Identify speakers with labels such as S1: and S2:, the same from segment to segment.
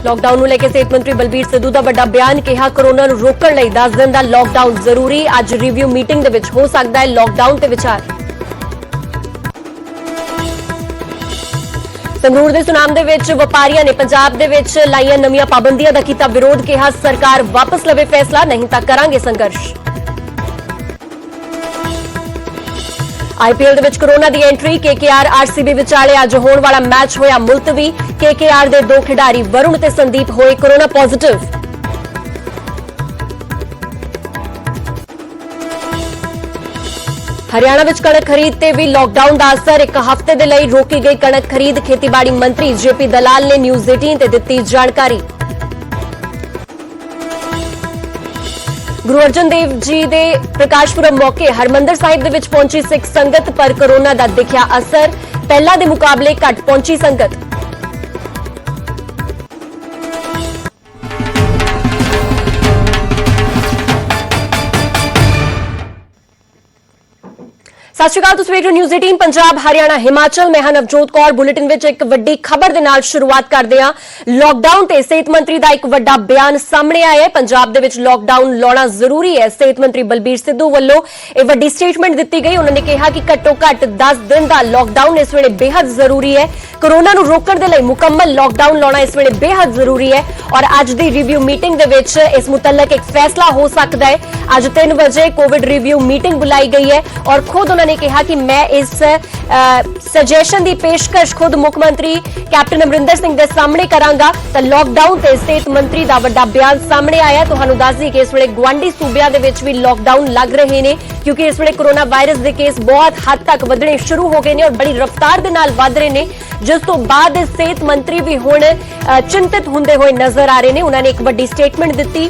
S1: Lockdown ਨੂੰ ਲੈ ਕੇ ਸਿਹਤ ਮੰਤਰੀ ਬਲਬੀਰ ਸਿੱਧੂ ਦਾ ਵੱਡਾ ਬਿਆਨ ਕਿਹਾ ਕੋਰੋਨਾ ਨੂੰ ਰੋਕਣ ਲਈ 10 ਦਿਨ ਦਾ ਲੌਕਡਾਊਨ ਜ਼ਰੂਰੀ ਅੱਜ ਰਿਵਿਊ ਮੀਟਿੰਗ ਦੇ ਵਿੱਚ ਹੋ ਸਕਦਾ ਹੈ ਲੌਕਡਾਊਨ ਤੇ ਵਿਚਾਰ ਸੰਗਰੂਰ ਦੇ ਸੁਨਾਮ ਦੇ ਵਿੱਚ ਵਪਾਰੀਆਂ ਨੇ ਪੰਜਾਬ ਦੇ ਵਿੱਚ ਲਾਈਆਂ ਨਵੀਆਂ ਪਾਬੰਦੀਆਂ ਦਾ ਕੀਤਾ ਵਿਰੋਧ ਕਿਹਾ ਸਰਕਾਰ ਵਾਪਸ ਲਵੇ ਫੈਸਲਾ ਨਹੀਂ ਤਾਂ ਕਰਾਂਗੇ ਸੰਘਰਸ਼ आईपीएल ਦੇ ਵਿੱਚ ਕੋਰੋਨਾ ਦੀ ਐਂਟਰੀ केकेआर आरसीबी ਵਿਚਾਲੇ ਅੱਜ ਹੋਣ ਵਾਲਾ ਮੈਚ ਹੋਇਆ ਮੁਲਤਵੀ केकेआर ਦੇ ਦੋ ਖਿਡਾਰੀ ਵਰੁਣ ਤੇ ਸੰਦੀਪ ਹੋਏ ਕੋਰੋਨਾ ਪੋਜ਼ਿਟਿਵ ਹਰਿਆਣਾ ਵਿੱਚ ਕਣਕ ਖਰੀਦ ਤੇ ਵੀ ਲਾਕਡਾਊਨ ਦਾ ਅਸਰ ਇੱਕ ਹਫ਼ਤੇ ਦੇ ਲਈ ਰੋਕੀ ਗਈ ਕਣਕ ਖਰੀਦ ਖੇਤੀਬਾੜੀ ਮੰਤਰੀ ਜੇਪੀ ਦਲਾਲ ਨੇ ਨਿਊਜ਼ 18 ਤੇ ਦਿੱਤੀ ਜਾਣਕਾਰੀ गुरु अर्जन देव जी दे प्रकाश पुरब मौके हरमंदर साहिब दे विच पहुंची सिख संगत पर कोरोना दा दिखिया असर पहला दे मुकाबले घट पहुंची संगत सत श्री अकाल तुसीं वेख रहे हो न्यूज़ 18 पंजाब हरियाणा हिमाचल मैं नवजोत कौर बुलेटिन विच एक वड्डी खबर दे नाल शुरुआत करदे हां लॉकडाउन ते सेहत मंत्री दा एक वड्डा बयान सामने आया है पंजाब दे विच लॉकडाउन लाउणा जरूरी है सेहत मंत्री बलबीर सिद्धू वल्लों एक वड्डी स्टेटमेंट दित्ती गई उन्होंने कहा कि घट्टो घट 10 दिन दा लॉकडाउन इस वेले बेहद जरूरी है कोरोना नूं रोकण दे लई मुकम्मल लॉकडाउन लाउणा इस वेले बेहद जरूरी है और अज दी रिव्यू मीटिंग दे विच इस मुतल्लक एक फैसला हो सकदा है अज 3 बजे कोविड रिव्यू मीटिंग बुलाई गई है और खुद उन्होंने कहा कि मैं इस सजेशन की पेशकश खुद मुख्यमंत्री कैप्टन अमरिंदर सिंह के सामने करांगा तो लॉकडाउन ते सेहत मंत्री का बड़ा बयान सामने आया तुहानू दस दी कि इस वेले गुआंढी सूबिया दे विच भी लॉकडाउन लग रहे हैं क्योंकि इस वेले कोरोना वायरस के केस बहुत हद तक वधने शुरू हो गए हैं और बड़ी रफ्तार दे नाल वध रहे हैं जिस तो बाद सेहत मंत्री भी हुण चिंतित हुंदे होए नजर आ रहे हैं उन्होंने एक वड्डी स्टेटमेंट दी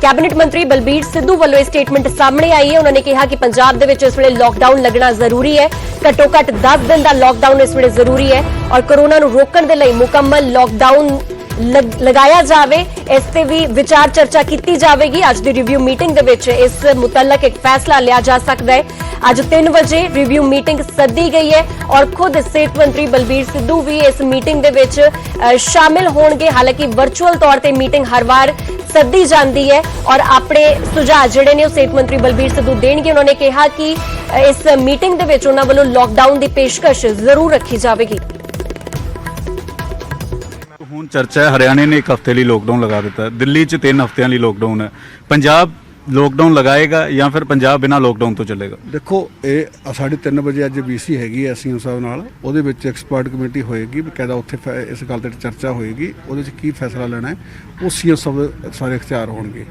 S1: कैबिनेट मंत्री बलबीर सिद्धू वालों यह स्टेटमेंट सामने आई है उन्होंने कहा कि पंजाब दे विच इस वेले लॉकडाउन लगना जरूरी है घट्टो घट 10 दिन का लॉकडाउन इस वेले जरूरी है और कोरोना नूं रोकण दे लई मुकम्मल लॉकडाउन लगाया जावे इस ते भी विचार चर्चा की जाएगी अज दी रिव्यू मीटिंग दे विच इस मुतल्लक एक फैसला लिया जा सकता है अज 3 बजे रिव्यू मीटिंग सदी गई है और खुद सेहत मंत्री बलबीर सिद्धू भी इस मीटिंग दे विच शामिल होणगे हालांकि वर्चुअल तौर ते मीटिंग हर बार सदी जाती है और अपने सुझाव जिहड़े ने सेहत मंत्री बलबीर सिद्धू देणगे उन्होंने कहा कि इस मीटिंग दे विच उन्हां वल्लों लॉकडाउन की पेशकश जरूर रखी जाएगी
S2: ਹੁਣ ਚਰਚਾ ਹੈ ਹਰਿਆਣੇ ਨੇ ਇੱਕ ਹਫ਼ਤੇ ਲਈ ਲੋਕਡਾਊਨ ਲਗਾ ਦਿੱਤਾ ਹੈ ਦਿੱਲੀ 'ਚ 3 ਹਫ਼ਤਿਆਂ ਲਈ ਲੋਕਡਾਊਨ ਹੈ ਪੰਜਾਬ ਲੋਕਡਾਊਨ लगाएगा ਜਾਂ ਫਿਰ ਪੰਜਾਬ ਬਿਨਾਂ ਲੋਕਡਾਊਨ ਤੋਂ ਚੱਲੇਗਾ
S3: ਦੇਖੋ ਇਹ 3:30 ਵਜੇ ਅੱਜ BC ਹੈਗੀ ਐ ਐਸਸੀਓ ਸਾਹਿਬ ਨਾਲ ਉਹਦੇ ਵਿੱਚ ਐਕਸਪਰਟ ਕਮੇਟੀ ਹੋਏਗੀ ਬਕਾਇਦਾ ਉੱਥੇ ਇਸ ਗੱਲ ਤੇ ਚਰਚਾ ਹੋਏਗੀ ਉਹਦੇ 'ਚ ਕੀ ਫੈਸਲਾ ਲੈਣਾ ਹੈ ਉਹ ਸੀਐਮ ਸਾਹਿਬ ਸਾਰੇ ਇਖਤਿਆਰ ਹੋਣਗੇ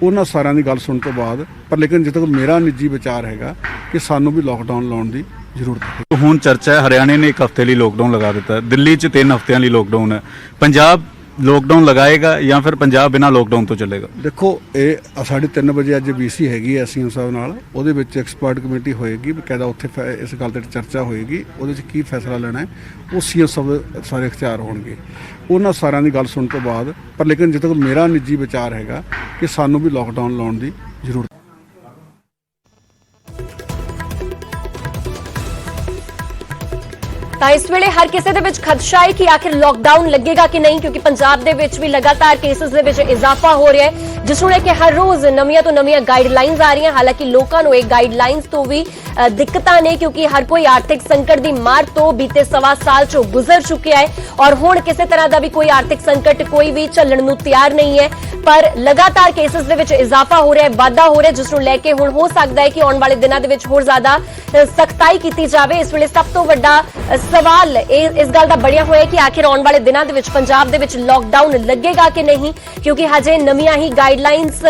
S3: ਉਹਨਾਂ ਸਾਰਿਆਂ ਦੀ ਗੱਲ ਸੁਣਨ ਤੋਂ ਬਾਅਦ ਪਰ ਲੇਕਿਨ ਜਿੱਥੇ ਤੱਕ ਮੇਰਾ ਨਿੱਜੀ ਵਿਚਾਰ ਹੈਗਾ ਕਿ ਸਾਨੂੰ ਵੀ ਲੋਕਡਾਊਨ ਲਾਉਣ ਦੀ ਜ਼ਰੂਰਤ ਹੈ
S2: ਹੁਣ ਚਰਚਾ ਹੈ ਹਰਿਆਣੇ ਨੇ ਇੱਕ ਹਫ਼ਤੇ ਲਈ ਲੋਕਡਾਊਨ ਲਗਾ ਦਿੱਤਾ ਹੈ ਦਿੱਲੀ 'ਚ 3 ਹਫ਼ਤਿਆਂ ਲਈ ਲੋਕਡਾਊਨ ਹੈ ਪੰਜਾਬ ਲੋਕਡਾਊਨ लगाएगा ਜਾਂ ਫਿਰ ਪੰਜਾਬ ਬਿਨਾਂ ਲੋਕਡਾਊਨ ਤੋਂ ਚੱਲੇਗਾ
S3: ਦੇਖੋ ਇਹ 3:30 ਵਜੇ ਅੱਜ BC ਹੈਗੀ ਐ ਐਸਸੀਓ ਸਾਹਿਬ ਨਾਲ ਉਹਦੇ ਵਿੱਚ ਐਕਸਪਰਟ ਕਮੇਟੀ ਹੋਏਗੀ ਬਕਾਇਦਾ ਉੱਥੇ ਇਸ ਗੱਲ ਤੇ ਚਰਚਾ ਹੋਏਗੀ ਉਹਦੇ 'ਚ ਕੀ ਫੈਸਲਾ ਲੈਣਾ ਹੈ ਉਹ ਸੀਐਮ ਸਾਹਿਬ ਸਾਰੇ ਇਖਤਿਆਰ ਹੋਣਗੇ ਉਹਨਾਂ ਸਾਰਿਆਂ ਦੀ ਗੱਲ ਸੁਣਨ ਤੋਂ ਬਾਅਦ ਪਰ ਲੇਕਿਨ ਜਿੱਥੇ ਤੱਕ ਮੇਰਾ ਨਿੱਜੀ ਵਿਚਾਰ ਹੈਗਾ ਕਿ ਸਾਨੂੰ ਵੀ ਲੋਕਡਾਊਨ ਲਾਉਣ ਦੀ ਜ਼ਰੂਰਤ
S1: इस वेले हर किसी दे विच खदशा है कि आखिर लॉकडाउन लगेगा कि नहीं क्योंकि पंजाब दे विच भी लगातार केसेस दे विच इजाफा हो रहा है जिस नूं लेके हर रोज नवीं तो नवीं गाइडलाइंस आ रही हैं हालांकि लोगों को गाइडलाइंस तो भी दिक्कतां ने क्योंकि हर कोई आर्थिक संकट की मार तो बीते 1.25 साल चो गुजर चुके है और हुण किसी तरह का भी कोई आर्थिक संकट कोई भी झल्लण नूं तैयार नहीं है पर लगातार केसेस दे विच इजाफा हो रहा है वाधा हो रहा है जिस नूं लेके हुण हो सकता है कि आने वाले दिनों दे विच होर ज़्यादा सख्ताई की जाए इस वेले सब तो वड्डा सवाल इस गल का बढ़िया हुआ है कि आखिर आने वाले दिनों के पंजाब के लॉकडाउन लगेगा कि नहीं क्योंकि हजे नवीं ही गाइडलाइंस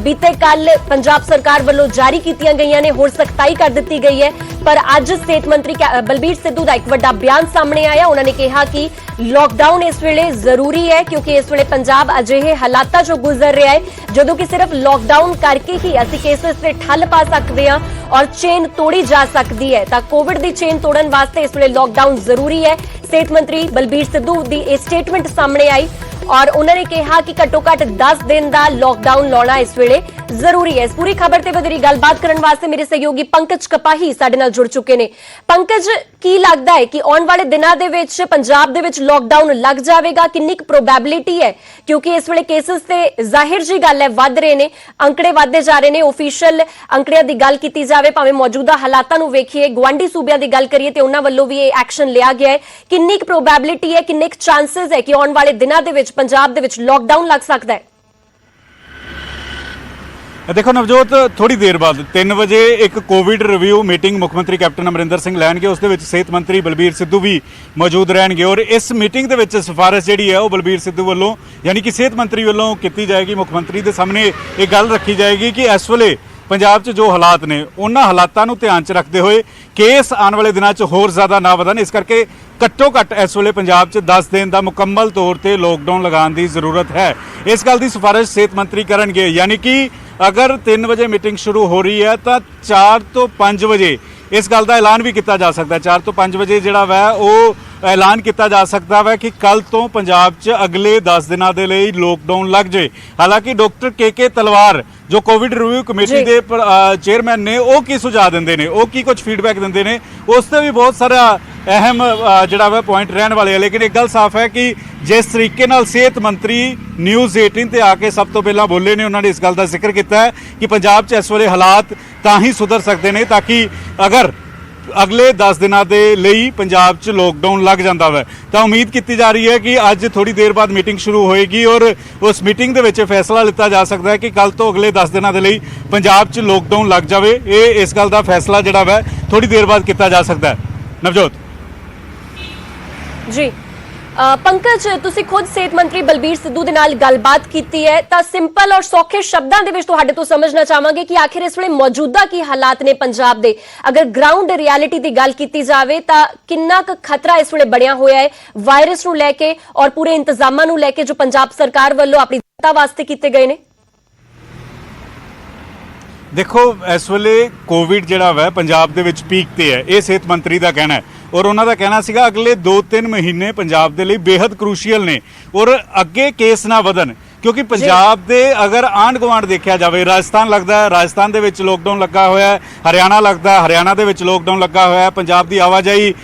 S1: बीते कल पंजाब सरकार वालों जारी की गई ने होर सख्ताई कर दी गई है पर अज सेहत मंत्री बलबीर सिद्धू का एक बड़ा बयान सामने आया उन्होंने कहा कि लॉकडाउन इस वेले जरूरी है क्योंकि इस वेले पंजाब अजिहे हालातां चों गुजर रहा है जदों कि सिर्फ लॉकडाउन करके ही असीं केसेस ते ठल पा सकते हैं और चेन तोड़ी जा सकती है तां कोविड की चेन तोड़न वास्ते इस वेले लॉकडाउन जरूरी है सेहत मंत्री बलबीर सिद्धू की यह स्टेटमेंट सामने आई और उन्होंने कहा कि घट्टो घट 10 दिन का लॉकडाउन लाना इस वेले ਜ਼ਰੂਰੀ ਹੈ। ਇਸ ਪੂਰੀ ਖਬਰ ਤੇ ਵਧੇਰੀ ਗੱਲਬਾਤ ਕਰਨ ਵਾਸਤੇ ਮੇਰੇ ਸਹਿਯੋਗੀ ਪੰਕਜ ਕਪਾਹੀ ਸਾਡੇ ਨਾਲ ਜੁੜ ਚੁੱਕੇ ਨੇ। ਪੰਕਜ, ਕੀ ਲੱਗਦਾ ਹੈ ਕਿ ਆਉਣ ਵਾਲੇ ਦਿਨਾਂ ਦੇ ਵਿੱਚ ਪੰਜਾਬ ਦੇ ਵਿੱਚ ਲੋਕਡਾਊਨ ਲੱਗ ਜਾਵੇਗਾ? ਕਿੰਨੀ ਕੁ ਪ੍ਰੋਬੈਬਿਲਿਟੀ ਹੈ? ਕਿਉਂਕਿ ਇਸ ਵੇਲੇ ਕੇਸਿਸ ਤੇ ਜ਼ਾਹਿਰ ਜੀ ਗੱਲ ਹੈ ਵੱਧ ਰਹੇ ਨੇ, ਅੰਕੜੇ ਵਧਦੇ ਜਾ ਰਹੇ ਨੇ। ਆਫੀਸ਼ੀਅਲ ਅੰਕੜਿਆਂ ਦੀ ਗੱਲ ਕੀਤੀ ਜਾਵੇ, ਭਾਵੇਂ ਮੌਜੂਦਾ ਹਾਲਾਤਾਂ ਨੂੰ ਵੇਖੀਏ, ਗੁਆਂਢੀ ਸੂਬਿਆਂ ਦੀ ਗੱਲ ਕਰੀਏ ਤੇ ਉਹਨਾਂ ਵੱਲੋਂ ਵੀ ਇਹ ਐਕਸ਼ਨ ਲਿਆ ਗਿਆ ਹੈ। ਕਿੰਨੀ ਕੁ ਪ੍ਰੋਬੈਬਿਲਿਟੀ ਹੈ, ਕਿੰਨੇ ਕੁ ਚਾਂਸਸ ਹੈ ਕਿ ਆਉਣ ਵਾਲੇ ਦਿਨਾਂ ਦੇ ਵਿੱਚ ਪੰਜਾਬ ਦੇ ਵਿੱਚ ਲੋਕਡਾਊਨ ਲੱਗ ਸਕਦਾ ਹੈ?
S2: देखो नवजोत, थोड़ी देर बाद 3 ਵਜੇ ਇੱਕ ਕੋਵਿਡ ਰਿਵਿਊ ਮੀਟਿੰਗ ਮੁੱਖ ਮੰਤਰੀ ਕੈਪਟਨ ਅਮਰਿੰਦਰ ਸਿੰਘ ਲੈਣਗੇ। ਉਸ ਦੇ ਵਿੱਚ ਸਿਹਤ ਮੰਤਰੀ ਬਲਬੀਰ ਸਿੱਧੂ ਵੀ ਮੌਜੂਦ ਰਹਿਣਗੇ ਔਰ ਇਸ ਮੀਟਿੰਗ ਦੇ ਵਿੱਚ ਸਿਫਾਰਿਸ਼ ਜਿਹੜੀ ਹੈ ਉਹ ਬਲਬੀਰ ਸਿੱਧੂ ਵੱਲੋਂ ਯਾਨੀ ਕਿ ਸਿਹਤ ਮੰਤਰੀ ਵੱਲੋਂ ਕੀਤੀ ਜਾਏਗੀ। ਮੁੱਖ ਮੰਤਰੀ ਦੇ ਸਾਹਮਣੇ ਇਹ ਗੱਲ ਰੱਖੀ ਜਾਏਗੀ ਕਿ ਇਸ ਵੇਲੇ ਪੰਜਾਬ 'ਚ ਜੋ ਹਾਲਾਤ ਨੇ ਉਹਨਾਂ ਹਾਲਾਤਾਂ ਨੂੰ ਧਿਆਨ 'ਚ ਰੱਖਦੇ ਹੋਏ ਕੇਸ ਆਉਣ ਵਾਲੇ ਦਿਨਾਂ 'ਚ ਹੋਰ ਜ਼ਿਆਦਾ ਨਾ ਵਧਣ, ਇਸ ਕਰਕੇ ਘੱਟੋ ਘੱਟ ਇਸ ਵੇਲੇ ਪੰਜਾਬ 'ਚ 10 ਦਿਨ ਦਾ ਮੁਕੰਮਲ ਤੌਰ ਤੇ ਲੋਕਡਾਊਨ ਲਗਾਉਣ ਦੀ ਜ਼ਰੂਰਤ ਹੈ। ਇਸ ਗੱਲ ਦੀ ਸਿਫਾਰਿਸ਼ ਸਿਹਤ ਮੰਤਰੀ ਕਰਨਗੇ। ਯਾਨੀ ਕਿ ਅਗਰ 3 ਵਜੇ ਮੀਟਿੰਗ ਸ਼ੁਰੂ ਹੋ ਰਹੀ ਹੈ ਤਾਂ 4 ਤੋਂ 5 ਵਜੇ ਇਸ ਗੱਲ ਦਾ ਐਲਾਨ ਵੀ ਕੀਤਾ ਜਾ ਸਕਦਾ ਹੈ। 4 ਤੋਂ 5 ਵਜੇ ਜਿਹੜਾ ਵਾ ਉਹ ਐਲਾਨ ਕੀਤਾ ਜਾ ਸਕਦਾ ਵਾ ਕਿ ਕੱਲ ਤੋਂ ਪੰਜਾਬ 'ਚ ਅਗਲੇ 10 ਦਿਨਾਂ ਦੇ ਲਈ ਲੋਕਡਾਊਨ ਲੱਗ ਜੇ। ਹਾਲਾਂਕਿ ਡਾਕਟਰ ਕੇ ਤਲਵਾਰ ਜੋ ਕੋਵਿਡ ਰਿਵਿਊ ਕਮੇਟੀ ਦੇ ਚੇਅਰਮੈਨ ਨੇ, ਉਹ ਕੀ ਸੁਝਾਅ ਦਿੰਦੇ ਨੇ, ਉਹ ਕੀ ਕੁਝ ਫੀਡਬੈਕ ਦਿੰਦੇ ਨੇ, ਉਸ ਤੇ ਵੀ ਬਹੁਤ ਸਾਰਾ ਅਹਿਮ ਜਿਹੜਾ ਵਾ ਪੁਆਇੰਟ ਰਹਿਣ ਵਾਲੇ ਆ। ਲੇਕਿਨ ਇੱਕ ਗੱਲ ਸਾਫ਼ ਹੈ ਕਿ ਜਿਸ ਤਰੀਕੇ ਨਾਲ ਸਿਹਤ ਮੰਤਰੀ ਨਿਊਜ਼ 18 ਤੇ ਆ ਕੇ ਸਭ ਤੋਂ ਪਹਿਲਾਂ ਬੋਲੇ ਨੇ, ਉਹਨਾਂ ਨੇ ਇਸ ਗੱਲ ਦਾ ਜ਼ਿਕਰ ਕੀਤਾ ਹੈ ਕਿ ਪੰਜਾਬ 'ਚ ਇਸ ਵੇਲੇ ਹਾਲਾਤ ਤਾਂ ਹੀ ਸੁਧਰ ਸਕਦੇ ਨੇ ਤਾਂ ਕਿ ਅਗਰ ਅਗਲੇ 10 ਦਿਨਾਂ ਦੇ ਲਈ ਪੰਜਾਬ 'ਚ ਲੋਕਡਾਊਨ ਲੱਗ ਜਾਂਦਾ ਵਾ ਤਾਂ ਉਮੀਦ ਕੀਤੀ ਜਾ ਰਹੀ ਹੈ ਕਿ ਅੱਜ ਥੋੜੀ ਦੇਰ ਬਾਅਦ ਮੀਟਿੰਗ ਸ਼ੁਰੂ ਹੋਏਗੀ ਔਰ ਉਸ ਮੀਟਿੰਗ ਦੇ ਵਿੱਚ ਫੈਸਲਾ ਲਿੱਤਾ ਜਾ ਸਕਦਾ ਹੈ ਕਿ ਕੱਲ ਤੋਂ ਅਗਲੇ 10 ਦਿਨਾਂ ਦੇ ਲਈ ਪੰਜਾਬ 'ਚ ਲੋਕਡਾਊਨ ਲੱਗ ਜਾਵੇ। ਇਹ ਇਸ ਗੱਲ ਦਾ ਫੈਸਲਾ ਜਿਹੜਾ ਵਾ ਥੋੜੀ ਦੇਰ ਬਾਅਦ ਕੀਤਾ ਜਾ ਸਕਦਾ ਹੈ। ਨਵਜੋਤ
S1: ਜੀ, ਪੰਕਜ, ਤੁਸੀਂ ਖੁਦ ਸਿਹਤ ਮੰਤਰੀ ਬਲਬੀਰ ਸਿੱਧੂ ਦੇ ਨਾਲ ਗੱਲਬਾਤ ਕੀਤੀ ਹੈ ਤਾਂ ਸਿੰਪਲ ਔਰ ਸੌਖੇ ਸ਼ਬਦਾਂ ਦੇ ਵਿੱਚ ਤੁਹਾਡੇ ਤੋਂ ਸਮਝਣਾ ਚਾਹਾਂਗੇ ਕਿ ਆਖਿਰ ਇਸ ਵੇਲੇ ਮੌਜੂਦਾ ਕੀ ਹਾਲਾਤ ਨੇ ਪੰਜਾਬ ਦੇ? ਅਗਰ ਗਰਾਊਂਡ ਰਿਐਲਿਟੀ ਦੀ ਗੱਲ ਕੀਤੀ ਜਾਵੇ ਤਾਂ ਕਿੰਨਾ ਕੁ ਖਤਰਾ ਇਸ ਵੇਲੇ ਬਣਿਆ ਹੋਇਆ ਹੈ ਵਾਇਰਸ ਨੂੰ ਲੈ ਕੇ ਔਰ ਪੂਰੇ ਇੰਤਜ਼ਾਮਾਂ ਨੂੰ ਲੈ ਕੇ ਜੋ ਪੰਜਾਬ ਸਰਕਾਰ ਵੱਲੋਂ ਆਪਣੀ ਜਨਤਾ ਵਾਸਤੇ ਕੀਤੇ ਗਏ ਨੇ?
S2: ਦੇਖੋ, ਇਸ ਵੇਲੇ ਕੋਵਿਡ ਜਿਹੜਾ ਵਾ ਪੰਜਾਬ ਦੇ ਵਿੱਚ ਪੀਕ ਤੇ ਹੈ, ਇਹ ਸਿਹਤ ਮੰਤਰੀ ਦਾ ਕਹਿਣਾ ਹੈ ਔਰ ਉਹਨਾਂ ਦਾ ਕਹਿਣਾ ਸੀਗਾ ਅਗਲੇ 2-3 ਮਹੀਨੇ ਪੰਜਾਬ ਦੇ ਲਈ ਬੇहद ਕ੍ਰੂਸ਼ੀਅਲ ਨੇ ਔਰ ਅੱਗੇ ਕੇਸ ਨਾ ਵਧਣ। ਕਿਉਂਕਿ ਪੰਜਾਬ ਦੇ ਅਗਰ ਆਂਢ ਗੁਆਂਢ ਦੇਖਿਆ ਜਾਵੇ, ਰਾਜਸਥਾਨ ਲੱਗਦਾ ਹੈ, ਰਾਜਸਥਾਨ ਦੇ ਵਿੱਚ ਲੋਕਡਾਊਨ ਲੱਗਾ ਹੋਇਆ ਹੈ, ਹਰਿਆਣਾ ਲੱਗਦਾ ਹੈ, ਹਰਿਆਣਾ ਦੇ ਵਿੱਚ ਲੋਕਡਾਊਨ ਲੱਗਾ ਹੋਇਆ ਹੈ, ਪੰਜਾਬ ਦੀ ਆਵਾਜਾਈ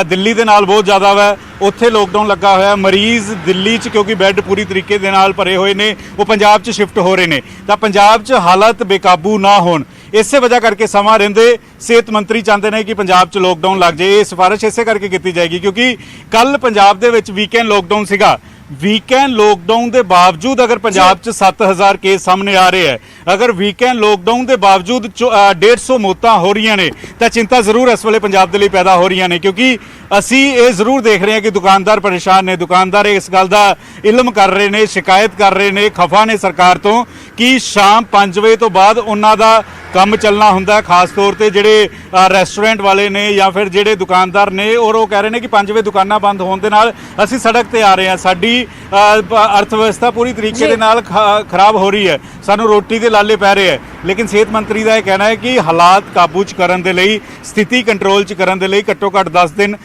S2: ਦਿੱਲੀ ਦੇ ਨਾਲ ਬਹੁਤ ਜ਼ਿਆਦਾ ਵਾ, ਉੱਥੇ ਲੋਕਡਾਊਨ ਲੱਗਾ ਹੋਇਆ। ਮਰੀਜ਼ ਦਿੱਲੀ 'ਚ ਕਿਉਂਕਿ ਬੈੱਡ ਪੂਰੀ ਤਰੀਕੇ ਦੇ ਨਾਲ ਭਰੇ ਹੋਏ ਨੇ, ਉਹ ਪੰਜਾਬ 'ਚ ਸ਼ਿਫਟ ਹੋ ਰਹੇ ਨੇ ਤਾਂ ਪੰਜਾਬ 'ਚ ਹਾਲਤ ਬੇਕਾਬੂ ਨਾ ਹੋਣ, ਇਸੇ ਵਜ੍ਹਾ ਕਰਕੇ ਸਮਾਂ ਰਹਿੰਦੇ ਸਿਹਤ ਮੰਤਰੀ ਚਾਹੁੰਦੇ ਨੇ ਕਿ ਪੰਜਾਬ 'ਚ ਲੋਕਡਾਊਨ ਲੱਗ ਜਾਏ। ਇਹ ਸਿਫਾਰਿਸ਼ ਇਸੇ ਕਰਕੇ ਕੀਤੀ ਜਾਏਗੀ ਕਿਉਂਕਿ ਕੱਲ ਪੰਜਾਬ ਦੇ ਵਿੱਚ ਵੀਕਐਂਡ ਲੋਕਡਾਊਨ ਸੀਗਾ। ਵੀਕਐਂਡ ਲੋਕਡਾਊਨ ਦੇ ਬਾਵਜੂਦ ਅਗਰ ਪੰਜਾਬ 'ਚ 7000 ਕੇਸ ਸਾਹਮਣੇ ਆ ਰਹੇ ਹੈ, ਅਗਰ ਵੀਕਐਂਡ ਲੋਕਡਾਊਨ ਦੇ ਬਾਵਜੂਦ 150 ਮੌਤਾਂ ਹੋ ਰਹੀਆਂ ਨੇ ਤਾਂ ਚਿੰਤਾ ਜ਼ਰੂਰ ਇਸ ਵੇਲੇ ਪੰਜਾਬ ਦੇ ਲਈ ਪੈਦਾ ਹੋ ਰਹੀਆਂ ਨੇ ਕਿਉਂਕਿ ਅਸੀਂ ਇਹ ਜ਼ਰੂਰ ਦੇਖ ਰਹੇ ਹਾਂ ਕਿ ਦੁਕਾਨਦਾਰ ਪਰੇਸ਼ਾਨ ਨੇ, ਦੁਕਾਨਦਾਰ ਇਸ ਗੱਲ ਦਾ ਇਲਮ ਕਰ ਰਹੇ ਨੇ, ਸ਼ਿਕਾਇਤ ਕਰ ਰਹੇ ਨੇ, ਖਫਾ ਨੇ ਸਰਕਾਰ ਤੋਂ ਕਿ ਸ਼ਾਮ 5 ਵਜੇ ਤੋਂ ਬਾਅਦ ਉਹਨਾਂ ਦਾ ਕੰਮ ਚੱਲਣਾ ਹੁੰਦਾ, ਖਾਸ ਤੌਰ ਤੇ ਜਿਹੜੇ ਰੈਸਟੋਰੈਂਟ ਵਾਲੇ ਨੇ ਜਾਂ ਫਿਰ ਜਿਹੜੇ ਦੁਕਾਨਦਾਰ ਨੇ ਔਰ ਉਹ ਕਹਿ ਰਹੇ ਨੇ ਕਿ 5 ਵਜੇ ਦੁਕਾਨਾਂ ਬੰਦ ਹੋਣ ਦੇ ਨਾਲ ਅਸੀਂ ਸੜਕ ਤੇ ਆ ਰਹੇ ਹਾਂ, ਸਾਡੀ ਅਰਥ ਵਿਵਸਥਾ ਪੂਰੀ ਤਰੀਕੇ ਦੇ ਨਾਲ ਖਰਾਬ ਹੋ ਰਹੀ ਹੈ, ਸਾਨੂੰ ਰੋਟੀ ਦੇ ਲਾਲੇ ਪੈ ਰਹੇ ਹੈ। ਲੇਕਿਨ ਸਿਹਤ ਮੰਤਰੀ ਦਾ ਇਹ ਕਹਿਣਾ ਹੈ ਕਿ ਹਾਲਾਤ ਕਾਬੂ 'ਚ ਕਰਨ ਦੇ ਲਈ, ਸਥਿਤੀ ਕੰਟਰੋਲ 'ਚ ਕਰਨ ਦੇ ਲਈ ਘੱਟੋ ਘੱਟ 10 ਦਿਨ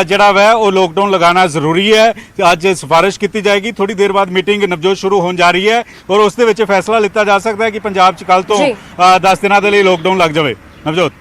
S2: ਜਿਹੜਾ ਵੈ ਉਹ ਲੋਕਡਾਊਨ ਲਗਾਉਣਾ ਜ਼ਰੂਰੀ ਹੈ। ਅੱਜ ਸਿਫਾਰਿਸ਼ ਕੀਤੀ ਜਾਏਗੀ, ਥੋੜੀ ਦੇਰ ਬਾਅਦ ਮੀਟਿੰਗ ਨਵਜੋਤ ਸ਼ੁਰੂ ਹੋਣ ਜਾ ਰਹੀ ਹੈ ਔਰ ਉਸ ਦੇ ਵਿੱਚ ਫੈਸਲਾ ਲਿੱਤਾ ਜਾ ਸਕਦਾ ਹੈ ਕਿ ਪੰਜਾਬ 'ਚ ਕੱਲ ਤੋਂ 10 ਦਿਨਾਂ ਦੇ ਲਈ ਲੋਕਡਾਊਨ ਲੱਗ ਜਾਵੇ। ਨਵਜੋਤ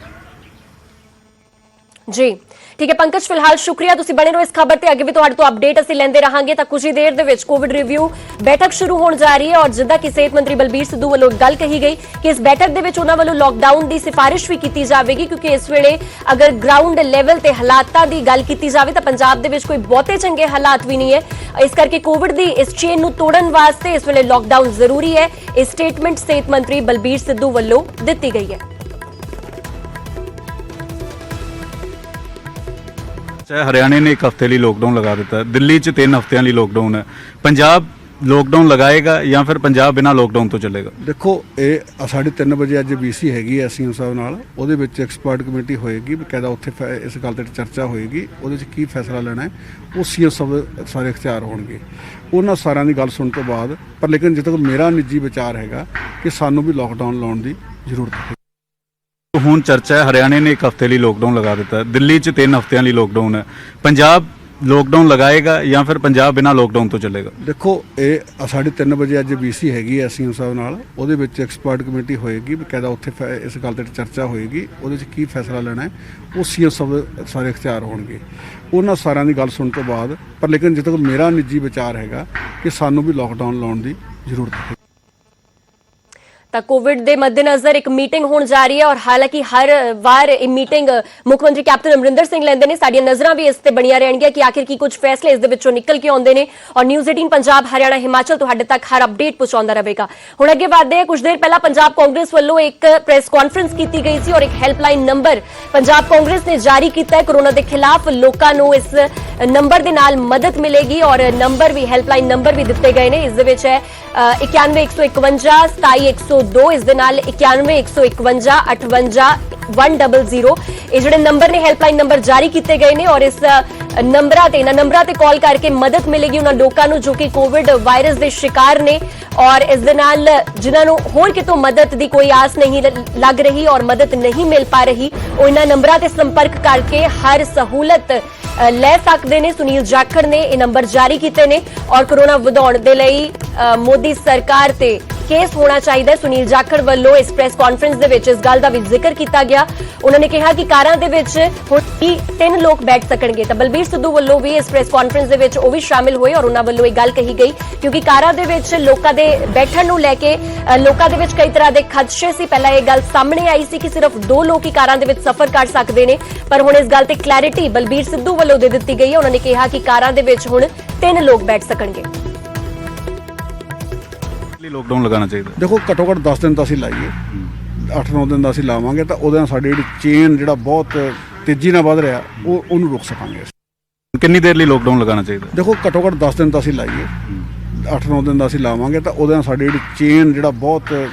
S2: ਜੀ, ਠੀਕ ਹੈ ਪੰਕਜ, ਫਿਲਹਾਲ ਸ਼ੁਕਰੀਆ, ਤੁਸੀਂ ਬਣੇ ਰਹੋ ਇਸ ਖਬਰ ਤੇ, ਅੱਗੇ ਵੀ ਤੁਹਾਡੇ ਤੋਂ ਅਪਡੇਟ ਅਸੀਂ ਲੈਂਦੇ ਰਹਾਂਗੇ। ਤਾਂ ਕੁਝ ਹੀ ਦੇਰ ਦੇ ਵਿੱਚ ਕੋਵਿਡ ਰਿਵਿਊ ਬੈਠਕ ਸ਼ੁਰੂ ਹੋਣ ਜਾ ਰਹੀ ਹੈ ਔਰ ਜਿੱਦਾਂ ਕਿ ਸਿਹਤ ਮੰਤਰੀ ਬਲਬੀਰ ਸਿੱਧੂ ਵੱਲੋਂ ਗੱਲ ਕਹੀ ਗਈ ਕਿ ਇਸ ਬੈਠਕ ਦੇ ਵਿੱਚ ਉਹਨਾਂ ਵੱਲੋਂ ਲੋਕਡਾਊਨ ਦੀ ਸਿਫਾਰਿਸ਼ ਵੀ ਕੀਤੀ ਜਾਵੇਗੀ ਕਿਉਂਕਿ ਇਸ ਵੇਲੇ ਅਗਰ ਗਰਾਊਂਡ ਲੈਵਲ ਤੇ ਹਾਲਾਤਾਂ ਦੀ ਗੱਲ ਕੀਤੀ ਜਾਵੇ ਤਾਂ ਪੰਜਾਬ ਦੇ ਵਿੱਚ ਕੋਈ ਬਹੁਤੇ ਚੰਗੇ ਹਾਲਾਤ ਵੀ ਨਹੀਂ ਹੈ। ਇਸ ਕਰਕੇ ਕੋਵਿਡ ਦੀ ਇਸ ਚੇਨ ਨੂੰ ਤੋੜਨ ਵਾਸਤੇ ਇਸ ਵੇਲੇ ਲੋਕਡਾਊਨ ਜ਼ਰੂਰੀ ਹੈ। ਇਹ ਸਟੇਟਮੈਂਟ ਸਿਹਤ ਮੰਤਰੀ ਬਲਬੀਰ ਸਿੱਧੂ ਵੱਲੋਂ ਦਿੱਤੀ ਗਈ ਹੈ। हरियाणा ने एक हफ्ते लिए लॉकडाउन लगा देता है, दिल्ली 'ਚ 3 ਹਫ਼ਤਿਆਂ ਲਈ ਲੋਕਡਾਊਨ ਹੈ। ਪੰਜਾਬ ਲੋਕਡਾਊਨ ਲਗਾਏਗਾ ਜਾਂ ਫਿਰ ਪੰਜਾਬ ਬਿਨਾਂ ਲੋਕਡਾਊਨ ਤੋਂ ਚੱਲੇਗਾ?
S3: ਦੇਖੋ, ਇਹ 3:30 ਵਜੇ ਅੱਜ BC ਹੈਗੀ ਐ ਸੀਐਮ ਸਾਹਿਬ ਨਾਲ, ਉਹਦੇ ਵਿੱਚ ਐਕਸਪਰਟ ਕਮੇਟੀ ਹੋਏਗੀ, ਬਕਾਇਦਾ ਉੱਥੇ ਇਸ ਗੱਲ ਤੇ ਚਰਚਾ ਹੋਏਗੀ, ਉਹਦੇ 'ਚ ਕੀ ਫੈਸਲਾ ਲੈਣਾ ਹੈ ਉਹ ਸੀਐਮ ਸਾਹਿਬ ਸਾਰੇ ਇਖਤਿਆਰ ਹੋਣਗੇ। ਉਹਨਾਂ ਸਾਰਿਆਂ ਦੀ ਗੱਲ ਸੁਣਨ ਤੋਂ ਬਾਅਦ ਪਰ ਲੇਕਿਨ ਜਿੱਥੇ ਤੱਕ ਮੇਰਾ ਨਿੱਜੀ ਵਿਚਾਰ ਹੈਗਾ ਕਿ ਸਾਨੂੰ ਵੀ ਲੋਕਡਾਊਨ ਲਾਉਣ ਦੀ ਜ਼ਰੂਰਤ ਹੈ।
S2: ਹੁਣ ਚਰਚਾ ਹੈ ਹਰਿਆਣੇ ਨੇ 1 ਹਫ਼ਤੇ ਲਈ ਲੋਕਡਾਊਨ ਲਗਾ ਦਿੱਤਾ ਹੈ, ਦਿੱਲੀ 'ਚ 3 ਹਫ਼ਤਿਆਂ ਲਈ ਲੋਕਡਾਊਨ ਹੈ, ਪੰਜਾਬ ਲੋਕਡਾਊਨ ਲਗਾਏਗਾ ਜਾਂ ਫਿਰ ਪੰਜਾਬ ਬਿਨਾਂ ਲੋਕਡਾਊਨ ਤੋਂ ਚੱਲੇਗਾ?
S3: ਦੇਖੋ ਇਹ 3:30 ਵਜੇ ਅੱਜ BC ਹੈਗੀ ਹੈ ਐਸਐਮ ਸਾਹਿਬ ਨਾਲ, ਉਹਦੇ ਵਿੱਚ ਐਕਸਪਰਟ ਕਮੇਟੀ ਹੋਏਗੀ, ਬਕਾਇਦਾ ਉੱਥੇ ਇਸ ਗੱਲ ਤੇ ਚਰਚਾ ਹੋਏਗੀ, ਉਹਦੇ 'ਚ ਕੀ ਫੈਸਲਾ ਲੈਣਾ ਹੈ ਉਹ ਸੀਐਮ ਸਾਹਿਬ ਸਾਰੇ ਇਖਤਿਆਰ ਹੋਣਗੇ। ਉਹਨਾਂ ਸਾਰਿਆਂ ਦੀ ਗੱਲ ਸੁਣਨ ਤੋਂ ਬਾਅਦ ਪਰ ਲੇਕਿਨ ਜਿੱਥੇ ਤੱਕ ਮੇਰਾ ਨਿੱਜੀ ਵਿਚਾਰ ਹੈਗਾ ਕਿ ਸਾਨੂੰ ਵੀ ਲੋਕਡਾਊਨ ਲਾਉਣ ਦੀ ਜ਼ਰੂਰਤ ਹੈ।
S1: ਤਾਂ ਕੋਵਿਡ ਦੇ ਮੱਦੇਨਜ਼ਰ ਇੱਕ ਮੀਟਿੰਗ ਹੋਣ ਜਾ ਰਹੀ ਹੈ ਔਰ ਹਾਲਾਂਕਿ ਹਰ ਵਾਰ ਇਹ ਮੀਟਿੰਗ ਮੁੱਖ ਮੰਤਰੀ ਕੈਪਟਨ ਅਮਰਿੰਦਰ ਸਿੰਘ ਲੈਂਦੇ ਨੇ। ਸਾਡੀਆਂ ਨਜ਼ਰਾਂ ਵੀ ਇਸ ਤੇ ਬਣੀਆਂ ਰਹਿਣਗੀਆਂ ਕਿ ਆਖਿਰ ਕੀ ਕੁਝ ਫੈਸਲੇ ਇਸ ਦੇ ਵਿੱਚੋਂ ਨਿਕਲ ਕੇ ਆਉਂਦੇ ਨੇ ਔਰ ਨਿਊਜ਼ 18 ਪੰਜਾਬ ਹਰਿਆਣਾ ਹਿਮਾਚਲ ਤੁਹਾਡੇ ਤੱਕ ਹਰ ਅਪਡੇਟ ਪਹੁੰਚਾਉਂਦਾ ਰਹੇਗਾ। ਹੁਣ ਅੱਗੇ ਵਧਦੇ ਹਾਂ। ਕੁਝ ਦੇਰ ਪਹਿਲਾਂ ਪੰਜਾਬ ਕਾਂਗਰਸ ਵੱਲੋਂ ਇੱਕ ਪ੍ਰੈਸ ਕਾਨਫਰੰਸ ਕੀਤੀ ਗਈ ਸੀ ਔਰ ਇੱਕ ਹੈਲਪਲਾਈਨ ਨੰਬਰ ਪੰਜਾਬ ਕਾਂਗਰਸ ਨੇ ਜਾਰੀ ਕੀਤਾ ਹੈ। ਕੋਰੋਨਾ ਦੇ ਖਿਲਾਫ ਲੋਕਾਂ ਨੂੰ ਇਸ ਨੰਬਰ ਦੇ ਨਾਲ ਮਦਦ ਮਿਲੇਗੀ ਔਰ ਨੰਬਰ ਵੀ ਹੈਲਪਲਾਈਨ ਨੰਬਰ ਵੀ ਦਿੱਤੇ ਗਏ ਨੇ। ਇਸ ਦੇ ਵਿੱਚ ਹੈ 9115 27102, ਇਸ ਦੇ ਨਾਲ 9115 58 100। ਇਹ ਜਿਹੜੇ ਨੰਬਰ ਨੇ ਹੈਲਪਲਾਈਨ ਨੰਬਰ ਜਾਰੀ ਕੀਤੇ ਗਏ ਨੇ ਔਰ ਇਸ ਨੰਬਰਾਂ ਤੇ ਕਾਲ ਕਰਕੇ ਮਦਦ ਮਿਲੇਗੀ ਉਹਨਾਂ ਲੋਕਾਂ ਨੂੰ ਜੋ ਕਿ ਕੋਵਿਡ ਵਾਇਰਸ ਦੇ ਸ਼ਿਕਾਰ ਨੇ ਔਰ ਇਸ ਦੇ ਨਾਲ ਜਿਨ੍ਹਾਂ ਨੂੰ ਹੋਰ ਕਿਤੋਂ ਮਦਦ ਦੀ ਕੋਈ ਆਸ ਨਹੀਂ ਲੱਗ ਰਹੀ ਔਰ ਮਦਦ ਨਹੀਂ ਮਿਲ ਪਾ ਰਹੀ, ਉਹ ਇਹਨਾਂ ਨੰਬਰਾਂ ਤੇ ਸੰਪਰਕ ਕਰਕੇ ਹਰ ਸਹੂਲਤ ਲੈ ਸਕਦੇ ਨੇ। ਸੁਨੀਲ ਜਾਖੜ ਨੇ ਇਹ ਨੰਬਰ ਜਾਰੀ ਕੀਤੇ ਨੇ ਔਰ ਕੋਰੋਨਾ ਵਧਾਉਣ ਦੇ ਲਈ ਮੋਦੀ ਸਰਕਾਰ ਤੇ ਕੇਸ ਹੋਣਾ ਚਾਹੀਦਾ ਹੈ। ਸੁਨੀਲ ਜਾਖੜ ਵੱਲੋਂ ਇਸ ਪ੍ਰੈਸ ਕਾਨਫਰੰਸ ਦੇ ਵਿੱਚ ਇਸ ਗੱਲ ਦਾ ਵੀ ਜ਼ਿਕਰ ਕੀਤਾ ਗਿਆ। ਉਹਨਾਂ ਨੇ ਕਿਹਾ ਕਿ ਕਾਰਾਂ ਦੇ ਵਿੱਚ ਹੁਣ 3 ਲੋਕ ਬੈਠ ਸਕਣਗੇ। ਤਾਂ ਬਲਬੀਰ ਸਿੱਧੂ ਵੱਲੋਂ ਵੀ ਇਸ ਪ੍ਰੈਸ ਕਾਨਫਰੰਸ ਦੇ ਵਿੱਚ ਉਹ ਵੀ ਸ਼ਾਮਿਲ ਹੋਏ ਔਰ ਉਹਨਾਂ ਵੱਲੋਂ ਇਹ ਗੱਲ ਕਹੀ ਗਈ ਕਿਉਂਕਿ ਕਾਰਾਂ ਦੇ ਵਿੱਚ ਲੋਕਾਂ ਦੇ ਬੈਠਣ ਨੂੰ ਲੈ ਕੇ ਲੋਕਾਂ ਦੇ ਵਿੱਚ ਕਈ ਤਰ੍ਹਾਂ ਦੇ ਖਦਸ਼ੇ ਸੀ। ਪਹਿਲਾਂ ਇਹ ਗੱਲ ਸਾਹਮਣੇ ਆਈ ਸੀ ਕਿ ਸਿਰਫ 2 ਲੋਕ ਹੀ ਕਾਰਾਂ ਦੇ ਵਿੱਚ ਸਫ਼ਰ ਕਰ ਸਕਦੇ ਨੇ, ਪਰ ਹੁਣ ਇਸ ਗੱਲ ਤੇ ਕਲੈਰਿਟੀ ਬਲਬੀਰ ਸਿੱਧੂ ਵੱਲੋਂ ਦੇ ਦਿੱਤੀ ਗਈ ਹੈ। ਉਹਨਾਂ ਨੇ ਕਿਹਾ ਕਿ ਕਾਰਾਂ ਦੇ ਵਿੱਚ ਹੁਣ 3 ਲੋਕ ਬੈਠ ਸਕਣਗੇ।
S2: ਲੋਕਡਾਊਨ ਲਗਾਉਣਾ ਚਾਹੀਦਾ।
S3: ਦੇਖੋ ਘੱਟੋ ਘੱਟ 10 ਦਿਨ ਤਾਂ ਅਸੀਂ ਲਾਈਏ, 8-9 ਦਿਨ ਦਾ ਅਸੀਂ ਲਾਵਾਂਗੇ ਤਾਂ ਉਹਦੇ ਨਾਲ ਸਾਡੀ ਜਿਹੜੀ ਚੇਨ ਜਿਹੜਾ ਬਹੁਤ ਤੇਜ਼ੀ ਨਾਲ ਵੱਧ ਰਿਹਾ ਉਹਨੂੰ ਰੋਕ ਸਕਾਂਗੇ।
S2: ਕਿੰਨੀ ਦੇਰ ਲਈ ਲੋਕਡਾਊਨ ਲਗਾਉਣਾ ਚਾਹੀਦਾ?
S3: ਦੇਖੋ ਘੱਟੋ ਘੱਟ 10 ਦਿਨ ਤਾਂ ਅਸੀਂ ਲਾਈਏ, 8-9 ਦਿਨ ਦਾ ਅਸੀਂ ਲਾਵਾਂਗੇ ਤਾਂ ਉਹਦੇ ਨਾਲ ਸਾਡੀ ਜਿਹੜੀ ਚੇਨ ਜਿਹੜਾ ਬਹੁਤ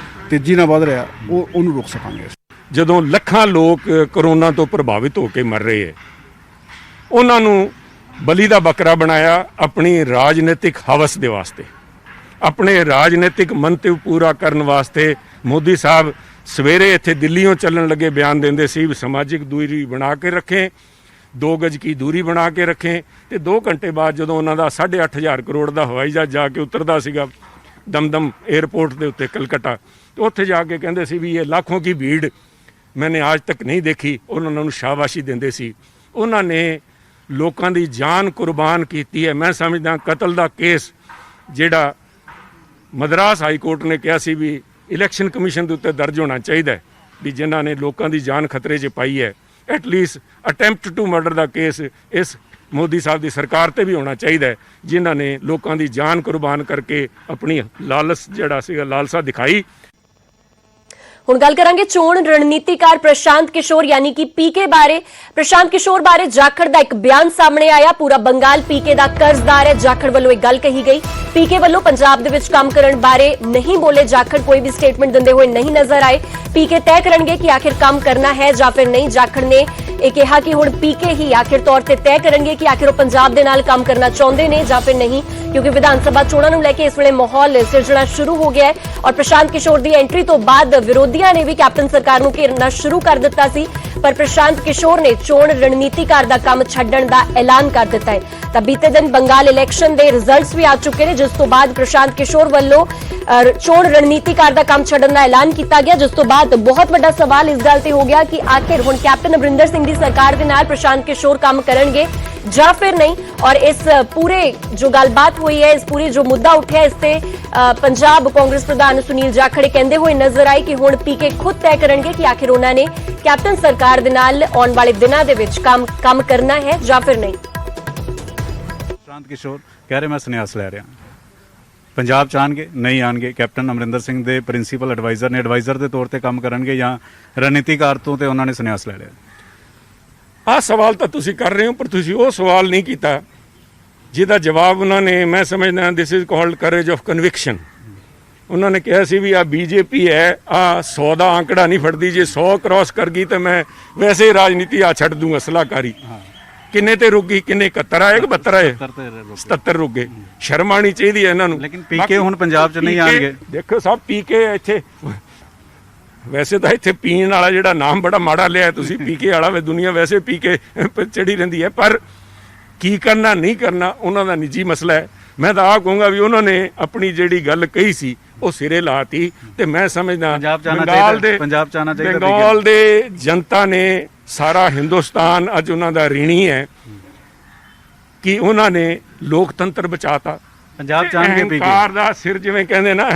S3: ਤੇਜ਼ੀ ਨਾਲ ਵੱਧ ਰਿਹਾ ਉਹਨੂੰ ਰੋਕ ਸਕਾਂਗੇ।
S4: ਜਦੋਂ ਲੱਖਾਂ ਲੋਕ ਕਰੋਨਾ ਤੋਂ ਪ੍ਰਭਾਵਿਤ ਹੋ ਕੇ ਮਰ ਰਹੇ ਹੈ, ਉਹਨਾਂ ਨੂੰ ਬਲੀ ਦਾ ਬੱਕਰਾ ਬਣਾਇਆ ਆਪਣੀ ਰਾਜਨੀਤਿਕ ਹਵਸ ਦੇ ਵਾਸਤੇ, ਆਪਣੇ ਰਾਜਨੀਤਿਕ ਮੰਤਵ ਪੂਰਾ ਕਰਨ ਵਾਸਤੇ। ਮੋਦੀ ਸਾਹਿਬ ਸਵੇਰੇ ਇੱਥੇ ਦਿੱਲੀੋਂ ਚੱਲਣ ਲੱਗੇ ਬਿਆਨ ਦਿੰਦੇ ਸੀ ਵੀ ਸਮਾਜਿਕ ਦੂਰੀ ਬਣਾ ਕੇ ਰੱਖੇं, 2 ਗਜ ਕੀ ਦੂਰੀ ਬਣਾ ਕੇ ਰੱਖੇं, ਤੇ 2 ਘੰਟੇ ਬਾਅਦ ਜਦੋਂ ਉਹਨਾਂ ਦਾ 8.5 ਕਰੋੜ ਦਾ ਹਵਾਈ ਜਹਾਜ਼ ਜਾ ਕੇ ਉਤਰਦਾ ਸੀਗਾ ਦਮਦਮ 에ਅਰਪੋਰਟ ਦੇ ਉੱਤੇ ਕਲਕੱਤਾ, ਤੇ ਉੱਥੇ ਜਾ ਕੇ ਕਹਿੰਦੇ ਸੀ ਵੀ ਇਹ ਲੱਖੋਂ ਕੀ ਭੀੜ ਮੈਨੇ ਅੱਜ ਤੱਕ ਨਹੀਂ ਦੇਖੀ। ਉਹਨਾਂ ਨੂੰ ਸ਼ਾਬਾਸ਼ੀ ਦਿੰਦੇ ਸੀ। ਉਹਨਾਂ ਨੇ ਲੋਕਾਂ ਦੀ ਜਾਨ ਕੁਰਬਾਨ ਕੀਤੀ ਹੈ। ਮੈਂ ਸਮਝਦਾ ਕਤਲ ਦਾ ਕੇਸ ਜਿਹੜਾ ਮਦਰਾਸ ਹਾਈ ਕੋਰਟ ਨੇ ਕਿਹਾ ਸੀ ਵੀ ਇਲੈਕਸ਼ਨ ਕਮਿਸ਼ਨ ਦੇ ਉੱਤੇ ਦਰਜ ਹੋਣਾ ਚਾਹੀਦਾ ਹੈ ਵੀ ਜਿਨ੍ਹਾਂ ਨੇ ਲੋਕਾਂ ਦੀ ਜਾਨ ਖਤਰੇ 'ਚ ਪਾਈ ਹੈ, ਐਟਲੀਸਟ ਅਟੈਂਪਟ ਟੂ ਮਰਡਰ ਦਾ ਕੇਸ ਇਸ ਮੋਦੀ ਸਾਹਿਬ ਦੀ ਸਰਕਾਰ ਤੇ ਵੀ ਹੋਣਾ ਚਾਹੀਦਾ ਹੈ, ਜਿਨ੍ਹਾਂ ਨੇ ਲੋਕਾਂ ਦੀ ਜਾਨ ਕੁਰਬਾਨ ਕਰਕੇ ਆਪਣੀ ਲਾਲਸਾ ਦਿਖਾਈ।
S1: ਹੁਣ ਗੱਲ ਕਰਾਂਗੇ ਚੋਣ ਰਣਨੀਤੀਕਾਰ ਪ੍ਰਸ਼ਾਂਤ ਕਿਸ਼ੋਰ ਯਾਨੀ ਕਿ ਪੀਕੇ ਬਾਰੇ। ਪ੍ਰਸ਼ਾਂਤ ਕਿਸ਼ੋਰ ਬਾਰੇ ਜਾਖੜ ਦਾ ਇੱਕ ਬਿਆਨ ਸਾਹਮਣੇ ਆਇਆ। ਪੂਰਾ ਬੰਗਾਲ ਪੀਕੇ ਦਾ ਕਰਜ਼ਦਾਰ ਹੈ, ਜਾਖੜ ਵੱਲੋਂ ਇੱਕ ਗੱਲ ਕਹੀ ਗਈ। ਪੀਕੇ ਵੱਲੋਂ ਪੰਜਾਬ ਦੇ ਵਿੱਚ ਕੰਮ ਕਰਨ ਬਾਰੇ ਨਹੀਂ ਬੋਲੇ ਜਾਖੜ, ਕੋਈ ਵੀ ਸਟੇਟਮੈਂਟ ਦਿੰਦੇ ਹੋਏ ਨਹੀਂ ਨਜ਼ਰ ਆਏ। ਪੀਕੇ ਤੈਅ ਕਰਨਗੇ ਕਿ ਆਖਿਰ ਕੰਮ ਕਰਨਾ ਹੈ ਜਾਂ ਫਿਰ ਨਹੀਂ। ਜਾਖੜ ਨੇ ਇਹ ਕਿਹਾ ਕਿ ਹੁਣ ਪੀਕੇ ਹੀ ਆਖਿਰ ਤੌਰ ਤੇ ਤੈਅ ਕਰਨਗੇ ਕਿ ਆਖਿਰ ਉਹ ਪੰਜਾਬ ਦੇ ਨਾਲ ਕੰਮ ਕਰਨਾ ਚਾਹੁੰਦੇ ਨੇ ਜਾਂ ਫਿਰ ਨਹੀਂ, ਕਿਉਂਕਿ ਵਿਧਾਨ ਸਭਾ ਚੋਣਾਂ ਨੂੰ ਲੈ ਕੇ ਇਸ ਵੇਲੇ ਮਾਹੌਲ ਸਿਰਜਣਾ ਸ਼ੁਰੂ ਹੋ ਗਿਆ ਹੈ ਔਰ ਪ੍ਰਸ਼ਾਂਤ ਕਿਸ਼ੋਰ ਦੀ ਐਂਟਰੀ ਤੋਂ ਬਾਅਦ ਵਿਰੋਧੀਆਂ ਨੇ ਵੀ ਕੈਪਟਨ ਸਰਕਾਰ ਨੂੰ ਘੇਰਨਾ ਸ਼ੁਰੂ ਕਰ ਦਿੱਤਾ ਸੀ, ਪਰ ਪ੍ਰਸ਼ਾਂਤ ਕਿਸ਼ੋਰ ਨੇ ਚੋਣ ਰਣਨੀਤੀਕਾਰ ਦਾ ਕੰਮ ਛੱਡਣ ਦਾ ਐਲਾਨ ਕਰ ਦਿੱਤਾ ਹੈ। ਤਾਂ ਬੀਤੇ ਦਿਨ ਬੰਗਾਲ ਇਲੈਕਸ਼ਨ ਦੇ ਰਿਜ਼ਲਟਸ ਵੀ ਆ ਚੁੱਕੇ ਨੇ, ਜਿਸ ਤੋਂ ਬਾਅਦ ਪ੍ਰਸ਼ਾਂਤ ਕਿਸ਼ੋਰ ਵੱਲੋਂ ਚੋਣ ਰਣਨੀਤੀਕਾਰ ਦਾ ਕੰਮ ਛੱਡਣ ਦਾ ਐਲਾਨ ਕੀਤਾ ਗਿਆ, ਜਿਸ ਤੋਂ ਬਾਅਦ ਬਹੁਤ ਵੱਡਾ ਸਵਾਲ ਇਸ ਗੱਲ ਤੇ ਹੋ ਗਿਆ ਕਿ ਆਖਿਰ ਹੁਣ ਕੈਪਟਨ ਅਮਰਿੰਦਰ ਸਿੰਘ ਦੀ ਸਰਕਾਰ ਦੇ ਨਾਲ ਪ੍ਰਸ਼ਾਂਤ ਕਿਸ਼ੋਰ ਕੰਮ ਕਰਨਗੇ ਜਾਂ ਫਿਰ ਨਹੀਂ। ਔਰ ਇਸ ਪੂਰੇ ਜੋ ਗੱਲਬਾਤ ਹੋਈ ਹੈ, ਇਸ ਪੂਰੇ ਜੋ ਮੁੱਦਾ ਉੱਠਿਆ, ਇਸ ਤੇ ਪੰਜਾਬ ਕਾਂਗਰਸ ਪ੍ਰਧਾਨ ਸੁਨੀਲ ਜਾਖੜ ਕਹਿੰਦੇ ਹੋਏ ਨਜ਼ਰ ਆਏ ਕਿ ਹੁਣ ਪੀਕੇ ਖੁਦ ਤੈਅ ਕਰਨਗੇ ਕਿ ਆਖਿਰ ਉਹਨਾਂ ਨੇ ਕੈਪਟਨ ਸਰਕਾਰ ਦੇ ਨਾਲ ਆਉਣ ਵਾਲੇ ਦਿਨਾਂ ਦੇ ਵਿੱਚ ਕੰਮ ਕਰਨਾ ਹੈ ਜਾਂ ਫਿਰ ਨਹੀਂ।
S2: ਪ੍ਰਸ਼ਾਂਤ ਕਿਸ਼ੋਰ ਕਹਿ ਰਹੇ ਮੈਂ ਸੰਨਿਆਸ ਲੈ ਰਿਹਾ, ਪੰਜਾਬ ਚ ਆਣਗੇ ਨਹੀਂ ਆਣਗੇ, ਕੈਪਟਨ ਅਮਰਿੰਦਰ ਸਿੰਘ ਦੇ ਪ੍ਰਿੰਸੀਪਲ ਐਡਵਾਈਜ਼ਰ ਨੇ, ਐਡਵਾਈਜ਼ਰ ਦੇ ਤੌਰ ਤੇ ਕੰਮ ਕਰਨਗੇ ਜਾਂ ਰਣਨੀਤੀਕਾਰ ਤੋਂ ਤੇ ਉਹਨਾਂ ਨੇ ਸੰਨਿਆਸ ਲੈ ਲਿਆ।
S4: ਆਹ ਸਵਾਲ ਤਾਂ ਤੁਸੀਂ ਕਰ ਰਹੇ ਹੋ, ਪਰ ਤੁਸੀਂ ਉਹ ਸਵਾਲ ਨਹੀਂ ਕੀਤਾ ਜਿਹਦਾ ਜਵਾਬ ਉਹਨਾਂ ਨੇ, ਮੈਂ ਸਮਝਦਾ this is called craze of conviction. ਉਹਨਾਂ ਨੇ ਕਿਹਾ ਸੀ ਵੀ ਆ ਬੀਜੇਪੀ ਹੈ, ਆ 100 ਦਾ ਆંકੜਾ ਨਹੀਂ ਫੜਦੀ, ਜੇ 100 ਕ੍ਰਾਸ ਕਰ ਗਈ ਤਾਂ ਮੈਂ ਵੈਸੇ ਰਾਜਨੀਤੀ ਆ ਛੱਡ ਦੂੰਗਾ ਸਲਾਹਕਾਰੀ। ਕਿੰਨੇ ਤੇ ਰੁਕ ਗਈ, ਕਿੰਨੇ 71 ਆਏ ਕਿ 72 ਆਏ, 77 ਰੁਕ ਗਏ। ਸ਼ਰਮ ਆਉਣੀ ਚਾਹੀਦੀ ਹੈ ਇਹਨਾਂ ਨੂੰ।
S2: ਲੇਕਿਨ ਪੀਕੇ ਹੁਣ ਪੰਜਾਬ ਚ ਨਹੀਂ ਆਣਗੇ।
S4: ਦੇਖੋ ਸਾਹਿਬ ਪੀਕੇ ਇੱਥੇ ਵੈਸੇ ਤਾਂ ਇੱਥੇ ਪੀਣ ਵਾਲਾ ਜਿਹੜਾ ਨਾਮ ਬੜਾ ਮਾੜਾ ਲਿਆ ਤੁਸੀਂ, ਪੀਕੇ ਵਾਲਾ ਵੇ ਦੁਨੀਆ ਵੈਸੇ ਪੀਕੇ ਚੜੀ ਰਹਿੰਦੀ ਹੈ, ਪਰ ਕੀ ਕਰਨਾ ਨਹੀਂ ਕਰਨਾ ਉਹਨਾਂ ਦਾ ਨਿੱਜੀ ਮਸਲਾ ਹੈ। ਮੈਂ ਤਾਂ ਆਹ ਕਹੂੰਗਾ ਵੀ ਉਹਨਾਂ ਨੇ ਆਪਣੀ ਜਿਹੜੀ ਗੱਲ ਕਹੀ ਸੀ ਉਹ ਸਿਰੇ ਲਾਤੀ ਤੇ ਮੈਂ ਸਮਝਦਾ
S2: ਪੰਜਾਬ 'ਚ ਆਉਣਾ
S4: ਬੰਗਾਲ
S2: ਚਾਹੀਦਾ, ਪੰਜਾਬ 'ਚ ਆਉਣਾ ਚਾਹੀਦਾ।
S4: ਬੰਗਾਲ ਦੇ ਜਨਤਾ ਨੇ ਸਾਰਾ ਹਿੰਦੁਸਤਾਨ ਅੱਜ ਉਹਨਾਂ ਦਾ ऋणी ਹੈ ਕਿ ਉਹਨਾਂ ਨੇ ਲੋਕਤੰਤਰ ਬਚਾਤਾ।
S2: ਪੰਜਾਬ 'ਚ ਆਉਣਗੇ ਪੀ ਕੇ।
S4: ਅਹੰਕਾਰ ਦਾ ਸਿਰ ਜਿਵੇਂ ਕਹਿੰਦੇ ਨਾ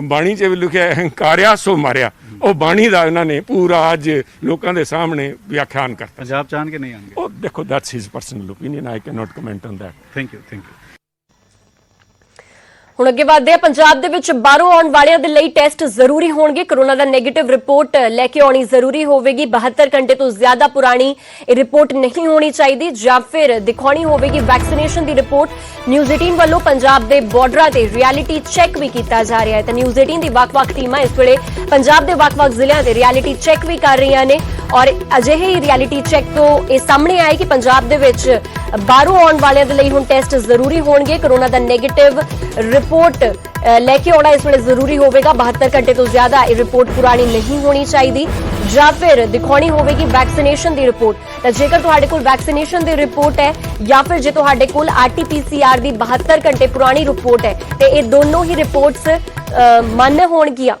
S4: ਬਾਣੀ 'ਚ ਵੀ ਲਿਖਿਆ ਅਹੰਕਾਰਿਆ ਸੋ ਮਾਰਿਆ, ਉਹ ਬਾਣੀ ਦਾ ਇਹਨਾਂ ਨੇ ਪੂਰਾ ਅੱਜ ਲੋਕਾਂ ਦੇ ਸਾਹਮਣੇ ਵਿਆਖਿਆਨ ਕਰਤਾ।
S2: ਪੰਜਾਬ 'ਚ ਆਉਣਗੇ ਨਹੀਂ ਆਉਣਗੇ?
S4: ਉਹ ਦੇਖੋ that's his personal opinion, I can not comment on that.
S2: Thank you.
S1: ਹੁਣ ਅੱਗੇ ਵਧਦੇ ਹਾਂ। ਪੰਜਾਬ ਦੇ ਵਿੱਚ ਬਾਹਰੋਂ ਆਉਣ ਵਾਲਿਆਂ ਦੇ ਲਈ ਟੈਸਟ ਜ਼ਰੂਰੀ ਹੋਣਗੇ। ਕਰੋਨਾ ਦਾ ਨੈਗੇਟਿਵ ਰਿਪੋਰਟ ਲੈ ਕੇ ਆਉਣੀ ਜ਼ਰੂਰੀ ਹੋਵੇਗੀ। 72 ਘੰਟੇ ਤੋਂ ਜ਼ਿਆਦਾ ਪੁਰਾਣੀ ਇਹ ਰਿਪੋਰਟ ਨਹੀਂ ਹੋਣੀ ਚਾਹੀਦੀ, ਜਾਂ ਫਿਰ ਦਿਖਾਉਣੀ ਹੋਵੇਗੀ ਵੈਕਸੀਨੇਸ਼ਨ ਦੀ ਰਿਪੋਰਟ। ਨਿਊਜ਼ 18 ਵੱਲੋਂ ਪੰਜਾਬ ਦੇ ਬਾਰਡਰਾਂ ਤੇ ਰਿਐਲਿਟੀ ਚੈੱਕ ਵੀ ਕੀਤਾ ਜਾ ਰਿਹਾ ਹੈ ਤਾਂ ਨਿਊਜ਼ 18 ਦੀ ਵੱਖ-ਵੱਖ ਟੀਮਾਂ ਇਸ ਵੇਲੇ ਪੰਜਾਬ ਦੇ ਵੱਖ-ਵੱਖ ਜ਼ਿਲ੍ਹਿਆਂ ਦੇ ਰਿਐਲਿਟੀ ਚੈੱਕ ਵੀ ਕਰ ਰਹੀਆਂ ਨੇ ਔਰ ਅਜਿਹੇ ਹੀ ਰਿਐਲਿਟੀ ਚੈੱਕ ਤੋਂ ਇਹ ਸਾਹਮਣੇ ਆਇਆ ਕਿ ਪੰਜਾਬ ਦੇ ਵਿੱਚ ਬਾਹਰੋਂ ਆਉਣ ਵਾਲਿਆਂ ਦੇ ਲਈ ਹੁਣ ਟੈਸਟ ਜ਼ਰੂਰੀ ਹੋਣਗੇ। ਕਰੋਨਾ ਦਾ ਨੈਗੇਟਿਵ ਰਿਪੋਰਟ ਲੈ ਕੇ ਆਉਣਾ ਇਸ ਵੇਲੇ ਜ਼ਰੂਰੀ ਹੋਵੇਗਾ। 72 ਘੰਟੇ ਤੋਂ ਜ਼ਿਆਦਾ ਇਹ ਰਿਪੋਰਟ ਪੁਰਾਣੀ ਨਹੀਂ ਹੋਣੀ ਚਾਹੀਦੀ, ਜਾਂ ਫਿਰ ਦਿਖਾਉਣੀ ਹੋਵੇਗੀ ਵੈਕਸੀਨੇਸ਼ਨ ਦੀ ਰਿਪੋਰਟ। ਤਾਂ ਜੇਕਰ ਤੁਹਾਡੇ ਕੋਲ ਵੈਕਸੀਨੇਸ਼ਨ ਦੀ ਰਿਪੋਰਟ ਹੈ ਜਾਂ ਫਿਰ ਜੇ ਤੁਹਾਡੇ ਕੋਲ RT-PCR ਦੀ 72 ਘੰਟੇ ਪੁਰਾਣੀ ਰਿਪੋਰਟ ਹੈ ਤੇ ਇਹ ਦੋਨੋਂ ਹੀ ਰਿਪੋਰਟਸ ਮਾન્ય ਹੋਣਗੀਆਂ।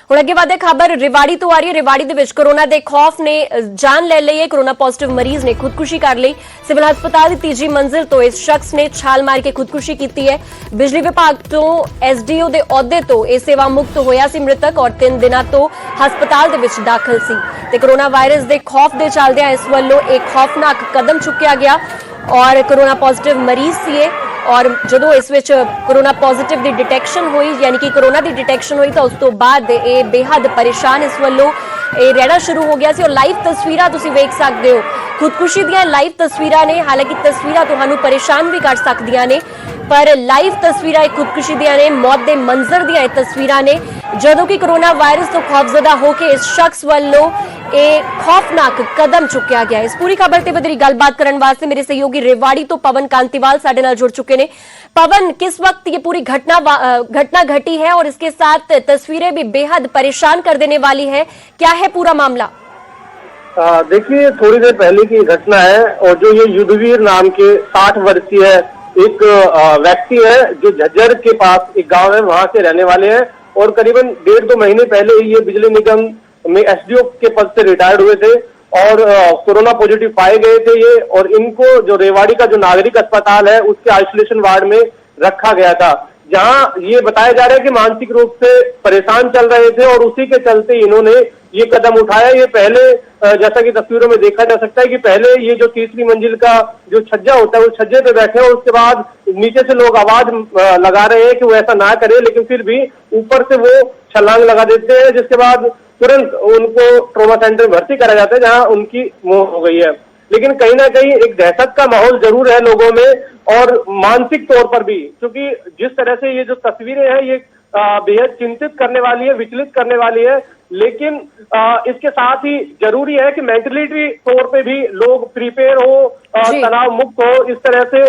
S1: ਹੁਣ ਅੱਗੇ ਵਧਦੇ ਖਬਰ ਰਿਵਾੜੀ ਤੋਂ ਆ ਰਹੀ ਹੈ। ਰਿਵਾੜੀ ਦੇ ਵਿੱਚ ਕੋਰੋਨਾ ਦੇ ਖੌਫ ਨੇ ਜਾਨ ਲੈ ਲਈ ਹੈ। ਕੋਰੋਨਾ ਪੋਜ਼ਿਟਿਵ ਮਰੀਜ਼ ਨੇ ਖੁਦਕੁਸ਼ੀ ਕਰ ਲਈ। ਸਿਵਲ ਹਸਪਤਾਲ ਦੀ ਤੀਜੀ ਮੰਜ਼ਿਲ ਤੋਂ ਇਸ ਸ਼ਖਸ ਨੇ ਛਾਲ ਮਾਰ ਕੇ ਖੁਦਕੁਸ਼ੀ ਕੀਤੀ ਹੈ। ਬਿਜਲੀ ਵਿਭਾਗ ਤੋਂ SDO ਦੇ ਅਹੁਦੇ ਤੋਂ ਇਹ ਸੇਵਾ ਮੁਕਤ ਹੋਇਆ ਸੀ ਮ੍ਰਿਤਕ ਔਰ 3 ਦਿਨਾਂ ਤੋਂ ਹਸਪਤਾਲ ਦੇ ਵਿੱਚ ਦਾਖਲ ਸੀ ਤੇ ਕੋਰੋਨਾ ਵਾਇਰਸ ਦੇ ਖੌਫ ਦੇ ਚੱਲਦਿਆਂ ਇਸ ਵੱਲੋਂ ਇੱਕ ਖੌਫਨਾਕ ਕਦਮ ਚੁੱਕਿਆ ਗਿਆ ਔਰ ਕੋਰੋਨਾ ਪੋਜ਼ਿਟਿਵ ਮਰੀਜ਼ ਸੀ ਇਹ। ਔਰ ਜਦੋਂ ਇਸ ਵਿੱਚ ਕੋਰੋਨਾ ਪੋਜ਼ਿਟਿਵ ਦੀ ਡਿਟੈਕਸ਼ਨ ਹੋਈ ਯਾਨੀ ਕਿ ਕੋਰੋਨਾ ਦੀ ਡਿਟੈਕਸ਼ਨ ਹੋਈ ਤਾਂ ਉਸ ਤੋਂ ਬਾਅਦ ਇਹ ਬੇਹੱਦ ਪਰੇਸ਼ਾਨ ਇਸ ਵੱਲੋਂ ਇਹ ਰਹਿਣਾ ਸ਼ੁਰੂ ਹੋ ਗਿਆ ਸੀ। ਔਰ ਲਾਈਵ ਤਸਵੀਰਾਂ ਤੁਸੀਂ ਵੇਖ ਸਕਦੇ ਹੋ, ਖੁਦਕੁਸ਼ੀ ਦੀਆਂ ਲਾਈਵ ਤਸਵੀਰਾਂ ਨੇ। ਹਾਲਾਂਕਿ ਤਸਵੀਰਾਂ ਤੁਹਾਨੂੰ ਪਰੇਸ਼ਾਨ ਵੀ ਕਰ ਸਕਦੀਆਂ ਨੇ ਪਰ ਲਾਈਵ ਤਸਵੀਰਾਂ ਇਹ ਖੁਦਕੁਸ਼ੀ ਦੀਆਂ ਨੇ, ਮੌਤ ਦੇ ਮੰਜ਼ਰ ਦੀਆਂ ਇਹ ਤਸਵੀਰਾਂ ਨੇ ਜਦੋਂ ਕਿ ਕੋਰੋਨਾ ਵਾਇਰਸ ਤੋਂ ਖੌਫਜ਼ਦਾ ਹੋ ਕੇ ਇਸ ਸ਼ਖਸ ਵੱਲੋਂ ਇਹ ਖੌਫਨਾਕ ਕਦਮ ਚੁੱਕਿਆ ਗਿਆ। ਇਸ ਪੂਰੀ ਖਬਰ ਤੇ ਵਧੇਰੀ ਗੱਲਬਾਤ ਕਰਨ ਵਾਸਤੇ ਮੇਰੇ ਸਹਿਯੋਗੀ रेवाड़ी तो पवन कांतिवाल साडे नाल जुड़ चुके ने। पवन, किस वक्त ये पूरी घटना घटी है और इसके साथ तस्वीरें भी बेहद परेशान कर देने वाली है, क्या है पूरा मामला?
S5: देखिए, थोड़ी देर पहले की घटना है और जो ये युद्धवीर नाम के 60 वर्षीय एक व्यक्ति है जो झज्जर के पास एक गांव है, वहां से रहने वाले हैं और करीबन 1.5-2 महीने पहले ये बिजली निगम में SDO के पद से रिटायर्ड हुए थे और कोरोना पॉजिटिव पाए गए थे ये। और इनको जो रेवाड़ी का जो नागरिक अस्पताल है उसके आइसोलेशन वार्ड में रखा गया था, जहां ये बताया जा रहा है कि मानसिक रूप से परेशान चल रहे थे और उसी के चलते इन्होंने ये कदम उठाया। ये पहले जैसा कि तस्वीरों में देखा जा सकता है कि पहले ये जो तीसरी मंजिल का जो छज्जा होता है उस छज्जे पे बैठे और उसके बाद नीचे से लोग आवाज लगा रहे हैं कि वो ऐसा ना करे, लेकिन फिर भी ऊपर से वो छलांग लगा देते हैं, जिसके बाद तुरंत उनको ट्रॉमा सेंटर में भर्ती करा जाता है जहां उनकी मौत हो गई है। लेकिन कहीं ना कहीं एक दहशत का माहौल जरूर है लोगों में और मानसिक तौर पर भी, क्योंकि जिस तरह से ये जो तस्वीरें हैं ये बेहद चिंतित करने वाली है, विचलित करने वाली है। लेकिन इसके साथ ही जरूरी है कि मेंटलिटी तौर पे भी लोग प्रिपेयर हो, तनाव मुक्त हो इस तरह से,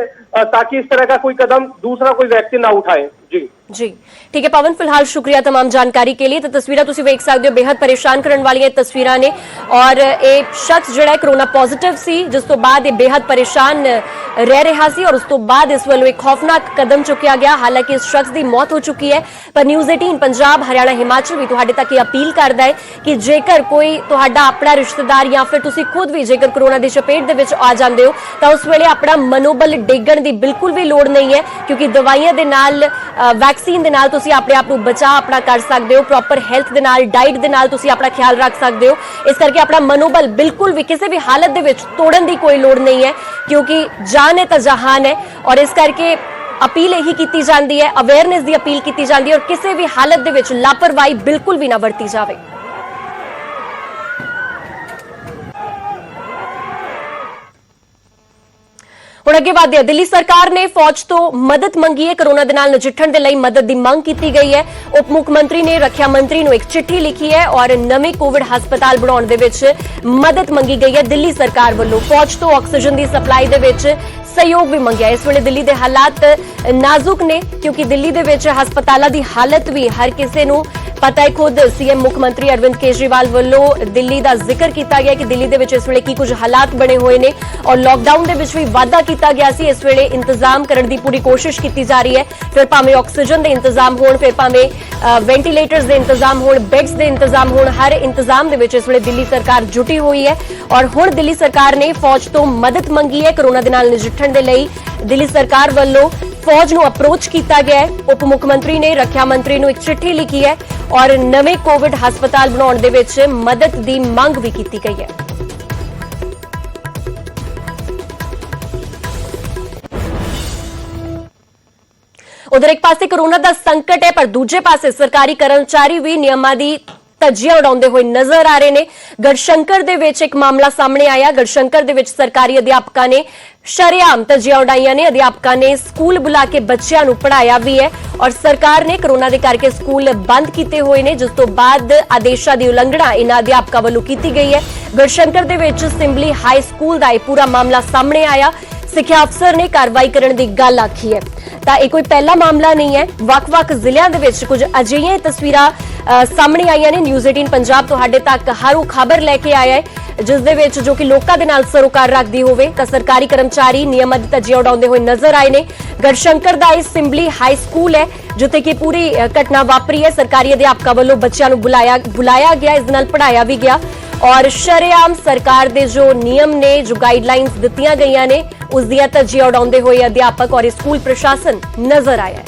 S5: ताकि इस तरह का कोई कदम दूसरा कोई व्यक्ति ना उठाए। जी
S1: ठीक है पवन, फिलहाल शुक्रिया तमाम जानकारी के लिए। तो तस्वीरें तुसीं वेख सकते हो, बेहद परेशान करने वाली तस्वीरां ने और एक शख्स जिहड़ा कोरोना पॉजिटिव सी जिस तो बाद ये बेहद परेशान रह रहा सी और उस तो बाद इस वालों एक खौफनाक कदम चुकिया गया। हालांकि इस शख्स की मौत हो चुकी है पर न्यूज़ 18 पंजाब हरियाणा हिमाचल भी तुहाडे तक ये अपील करदा है कि जेकर कोई तुहाडा अपना रिश्तेदार या फिर तुसीं खुद भी जेकर कोरोना की चपेट दे विच आ जांदे हो तां उस वेले अपना मनोबल डिगण की बिल्कुल भी लोड़ नहीं है, क्योंकि दवाइयां दे नाल वैक्सीन दे नाल तुसीं अपने आप नूं बचा अपना कर सकते हो, प्रॉपर हेल्थ दे नाल डाइट दे नाल तुसीं अपना ख्याल रख सकते हो। इस करके अपना मनोबल बिल्कुल भी किसी भी हालत दे विच तोड़न की कोई लोड़ नहीं है, क्योंकि जान है तो जहान है। और इस करके अपील यही की जाती है, अवेयरनेस की अपील की जाती है और किसी भी हालत दे विच लापरवाही बिल्कुल भी ना वरती जाए। ਹੁਣ ਅੱਗੇ ਵਧਦੇ ਹਾਂ। ਦਿੱਲੀ ਸਰਕਾਰ ਨੇ ਫੌਜ ਤੋਂ ਮਦਦ ਮੰਗੀ ਹੈ। ਕੋਰੋਨਾ ਦੇ ਨਾਲ ਨਜਿੱਠਣ ਦੇ ਲਈ ਮਦਦ ਦੀ ਮੰਗ ਕੀਤੀ ਗਈ ਹੈ। ਉਪ ਮੁੱਖ ਮੰਤਰੀ ਨੇ ਰੱਖਿਆ ਮੰਤਰੀ ਨੂੰ ਇੱਕ ਚਿੱਠੀ ਲਿਖੀ ਹੈ ਔਰ ਨਵੇਂ ਕੋਵਿਡ ਹਸਪਤਾਲ ਬਣਾਉਣ ਦੇ ਵਿੱਚ ਮਦਦ ਮੰਗੀ ਗਈ ਹੈ। ਦਿੱਲੀ ਸਰਕਾਰ ਵੱਲੋਂ ਫੌਜ ਤੋਂ ਆਕਸੀਜਨ ਦੀ ਸਪਲਾਈ ਦੇ ਵਿੱਚ सहयोग भी मंगिया। इस वेले दिल्ली के हालात नाजुक ने, क्योंकि दिल्ली दे विच हस्पतालों की हालत भी हर किसी नूं ਪਤਾ ਹੈ ਖੁਦ ਸੀਐਮ ਮੁੱਖ ਮੰਤਰੀ ਅਰਵਿੰਦ ਕੇਜਰੀਵਾਲ ਵੱਲੋਂ ਦਿੱਲੀ ਦਾ ਜ਼ਿਕਰ ਕੀਤਾ ਗਿਆ ਕਿ ਦਿੱਲੀ ਦੇ ਵਿੱਚ ਇਸ ਵੇਲੇ ਕੀ ਕੁਝ ਹਾਲਾਤ ਬਣੇ ਹੋਏ ਨੇ ਔਰ ਲਾਕਡਾਊਨ ਦੇ ਵਿੱਚ ਵੀ ਵਾਅਦਾ ਕੀਤਾ ਗਿਆ ਸੀ। ਇਸ ਵੇਲੇ ਇੰਤਜ਼ਾਮ ਕਰਨ ਦੀ ਪੂਰੀ ਕੋਸ਼ਿਸ਼ ਕੀਤੀ ਜਾ ਰਹੀ ਹੈ। ਫਿਰ ਭਾਵੇਂ ਆਕਸੀਜਨ ਦੇ ਇੰਤਜ਼ਾਮ ਹੋਣ, ਫਿਰ ਭਾਵੇਂ ਵੈਂਟੀਲੇਟਰਸ ਦੇ ਇੰਤਜ਼ਾਮ ਹੋਣ, ਬੈੱਡਸ ਦੇ ਇੰਤਜ਼ਾਮ ਹੋਣ, ਹਰ ਇੰਤਜ਼ਾਮ ਦੇ ਵਿੱਚ ਇਸ ਵੇਲੇ ਦਿੱਲੀ ਸਰਕਾਰ ਜੁਟੀ ਹੋਈ ਹੈ ਔਰ ਹੁਣ ਦਿੱਲੀ ਸਰਕਾਰ ਨੇ ਫੌਜ ਤੋਂ ਮਦਦ ਮੰਗੀ ਹੈ। ਕੋਰੋਨਾ ਦੇ ਨਾਲ ਨਜਿੱਠਣ ਦੇ ਲਈ ਦਿੱਲੀ ਸਰਕਾਰ ਵੱਲੋਂ ਫੌਜ ਨੂੰ ਅਪਰੋਚ ਕੀਤਾ ਗਿਆ ਹੈ। ਉਪ ਮੁੱਖ ਮੰਤਰੀ ਨੇ ਰੱਖਿਆ ਮੰਤਰੀ ਨੂੰ ਇੱਕ ਚਿੱਠੀ ਲਿਖੀ ਹੈ ਔਰ ਨਵੇਂ ਕੋਵਿਡ ਹਸਪਤਾਲ ਬਣਾਉਣ ਦੇ ਵਿੱਚ ਮਦਦ ਦੀ ਮੰਗ ਵੀ ਕੀਤੀ ਗਈ ਹੈ। ਉਧਰ ਇੱਕ ਪਾਸੇ ਕੋਰੋਨਾ ਦਾ ਸੰਕਟ ਹੈ ਪਰ ਦੂਜੇ ਪਾਸੇ ਸਰਕਾਰੀ ਕਰਮਚਾਰੀ ਵੀ ਨਿਯਮਾਂ ਦੀ ਧੱਜੀਆਂ ਉਡਾਉਂਦੇ ਹੋਏ ਨਜ਼ਰ ਆ ਰਹੇ ਨੇ। ਗੜਸ਼ੰਕਰ ਦੇ ਵਿੱਚ ਇੱਕ ਮਾਮਲਾ ਸਾਹਮਣੇ ਆਇਆ। ਗੜਸ਼ੰਕਰ ਦੇ ਵਿੱਚ ਸਰਕਾਰੀ ਅਧਿਆਪਕਾਂ ਨੇ ਸ਼ਰੇਆਮ ਧੱਜੀਆਂ ਉਡਾਈਆਂ ਨੇ। ਅਧਿਆਪਕਾਂ ਨੇ ਸਕੂਲ ਬੁਲਾ ਕੇ ਬੱਚਿਆਂ ਨੂੰ ਪੜ੍ਹਾਇਆ ਵੀ ਹੈ ਔਰ ਸਰਕਾਰ ਨੇ ਕੋਰੋਨਾ ਦੇ ਕਰਕੇ ਸਕੂਲ ਬੰਦ ਕੀਤੇ ਹੋਏ ਨੇ, ਜਿਸ ਤੋਂ ਬਾਅਦ ਆਦੇਸ਼ਾਂ ਦੀ ਉਲੰਘਣਾ ਇਹਨਾਂ ਅਧਿਆਪਕਾਂ ਵੱਲੋਂ ਕੀਤੀ ਗਈ ਹੈ। ਗੜਸ਼ੰਕਰ ਦੇ ਵਿੱਚ ਸਿੰਬਲੀ ਹਾਈ ਸਕੂਲ ਦਾ ਇਹ ਪੂਰਾ ਮਾਮਲਾ ਸਾਹਮਣੇ ਆਇਆ। ਸਿੱਖਿਆ ਅਫਸਰ ਨੇ ਕਾਰਵਾਈ ਕਰਨ ਦੀ ਗੱਲ ਆਖੀ ਹੈ। ਤਾਂ ਇਹ ਕੋਈ ਪਹਿਲਾ ਮਾਮਲਾ ਨਹੀਂ ਹੈ। ਵੱਖ-ਵੱਖ ਜ਼ਿਲ੍ਹਿਆਂ ਦੇ ਵਿੱਚ ਕੁਝ ਅਜਿਹੀਆਂ ਤਸਵੀਰਾਂ ਸਾਹਮਣੇ ਆਈਆਂ ਨੇ। ਨਿਊਜ਼ 18 ਪੰਜਾਬ ਤੁਹਾਡੇ ਤੱਕ ਹਰ ਉਹ ਖਬਰ ਲੈ ਕੇ ਆਇਆ ਹੈ ਜਿਸ ਦੇ ਵਿੱਚ ਜੋ ਕਿ ਲੋਕਾਂ ਦੇ ਨਾਲ ਸਰੋਕਾਰ ਰੱਖਦੀ ਹੋਵੇ। ਤਾਂ ਸਰਕਾਰੀ ਕਰਮਚਾਰੀ ਨਿਯਮਾਂ ਦੀ ਧੱਜੀਆਂ ਉਡਾਉਂਦੇ ਹੋਏ ਨਜ਼ਰ ਆਏ ਨੇ। ਗੜਸ਼ੰਕਰ ਦਾ ਇਹ ਸਿੰਬਲੀ ਹਾਈ ਸਕੂਲ ਹੈ ਜਿੱਥੇ ਕਿ ਪੂਰੀ ਘਟਨਾ ਵਾਪਰੀ ਹੈ। ਸਰਕਾਰੀ ਅਧਿਆਪਕਾਂ ਵੱਲੋਂ ਬੱਚਿਆਂ ਨੂੰ ਬੁਲਾਇਆ ਗਿਆ, ਇਸ ਦੇ ਨਾਲ ਪੜ੍ਹਾਇਆ ਵੀ ਗਿਆ ਔਰ ਸ਼ਰੇਆਮ ਸਰਕਾਰ ਦੇ ਜੋ ਨਿਯਮ ਨੇ, ਜੋ ਗਾਈਡਲਾਈਨਸ ਦਿੱਤੀਆਂ ਗਈਆਂ ਨੇ, ਉਸ ਦੀਆਂ ਧੱਜੀਆਂ ਉਡਾਉਂਦੇ ਹੋਏ ਅਧਿਆਪਕ ਔਰ ਸਕੂਲ ਪ੍ਰਸ਼ਾਸਨ ਨਜ਼ਰ ਆਇਆ ਹੈ।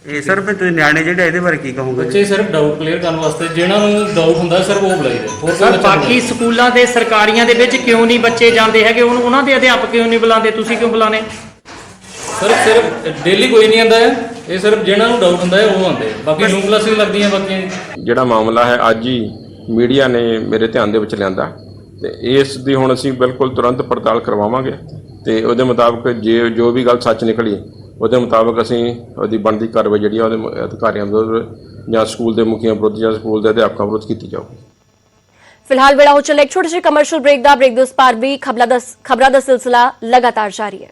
S6: ਇਹ ਸਰ ਫਿਰ ਤੁਸੀਂ ਨਿਆਣੇ ਜਿਹੜੇ ਇਹਦੇ ਬਾਰੇ ਕੀ ਕਹੋਗੇ?
S7: ਬੱਚੇ ਸਿਰਫ ਡਾਊਟ ਕਲੀਅਰ ਕਰਨ ਵਾਸਤੇ, ਜਿਹਨਾਂ ਨੂੰ ਡਾਊਟ ਹੁੰਦਾ ਸਿਰਫ ਉਹ ਬੁਲਾਈਦੇ। ਹੋਰ
S8: ਸਰ ਬਾਕੀ ਸਕੂਲਾਂ ਦੇ ਸਰਕਾਰੀਆਂ ਦੇ ਵਿੱਚ ਕਿਉਂ ਨਹੀਂ ਬੱਚੇ ਜਾਂਦੇ ਹੈਗੇ? ਉਹਨਾਂ ਦੇ ਅਧਿਆਪਕ ਕਿਉਂ ਨਹੀਂ ਬੁਲਾਉਂਦੇ? ਤੁਸੀਂ ਕਿਉਂ ਬੁਲਾਣੇ?
S7: ਸਰ ਸਿਰਫ ਡੇਲੀ ਕੋਈ ਨਹੀਂ ਆਉਂਦਾ ਹੈ, ਇਹ ਸਿਰਫ ਜਿਹਨਾਂ ਨੂੰ ਡਾਊਟ ਹੁੰਦਾ ਹੈ ਉਹ ਆਉਂਦੇ। ਬਾਕੀ ਨਿਊ ਕਲਾਸਿਸ ਲੱਗਦੀਆਂ ਬਾਕੀ।
S4: ਜਿਹੜਾ ਮਾਮਲਾ ਹੈ ਅੱਜ ਹੀ ਮੀਡੀਆ ਨੇ ਮੇਰੇ ਧਿਆਨ ਦੇ ਵਿੱਚ ਲਿਆਂਦਾ ਤੇ ਇਸ ਦੀ ਹੁਣ ਅਸੀਂ ਬਿਲਕੁਲ ਤੁਰੰਤ ਪੜਤਾਲ ਕਰਵਾਵਾਂਗੇ ਤੇ ਉਹਦੇ ਮੁਤਾਬਕ ਜੋ ਵੀ ਗੱਲ ਸੱਚ ਨਿਕਲੀ ਉਹਦੇ ਮੁਤਾਬਕ ਅਸੀਂ ਉਹਦੀ ਬਣਦੀ ਕਾਰਵਾਈ ਜਿਹੜੀ ਆ ਉਹਦੇ ਅਧਿਕਾਰੀਆਂ ਵਿਰੁੱਧ ਜਾਂ ਸਕੂਲ ਦੇ ਮੁਖੀਆਂ ਵਿਰੁੱਧ ਜਾਂ ਸਕੂਲ ਦੇ ਅਧਿਆਪਕਾਂ ਵਿਰੁੱਧ ਕੀਤੀ ਜਾਊਗੀ।
S1: ਫਿਲਹਾਲ ਵੇਲਾ ਹੋ ਚੱਲਿਆ ਇੱਕ ਛੋਟੇ ਜਿਹੇ ਕਮਰਸ਼ੀਅਲ ਬ੍ਰੇਕ ਦਾ। ਬ੍ਰੇਕ ਦੇ ਉਸ ਪਾਰ ਵੀ ਖਬਰਾਂ ਦਾ ਸਿਲਸਿਲਾ ਲਗਾਤਾਰ ਜਾਰੀ ਹੈ।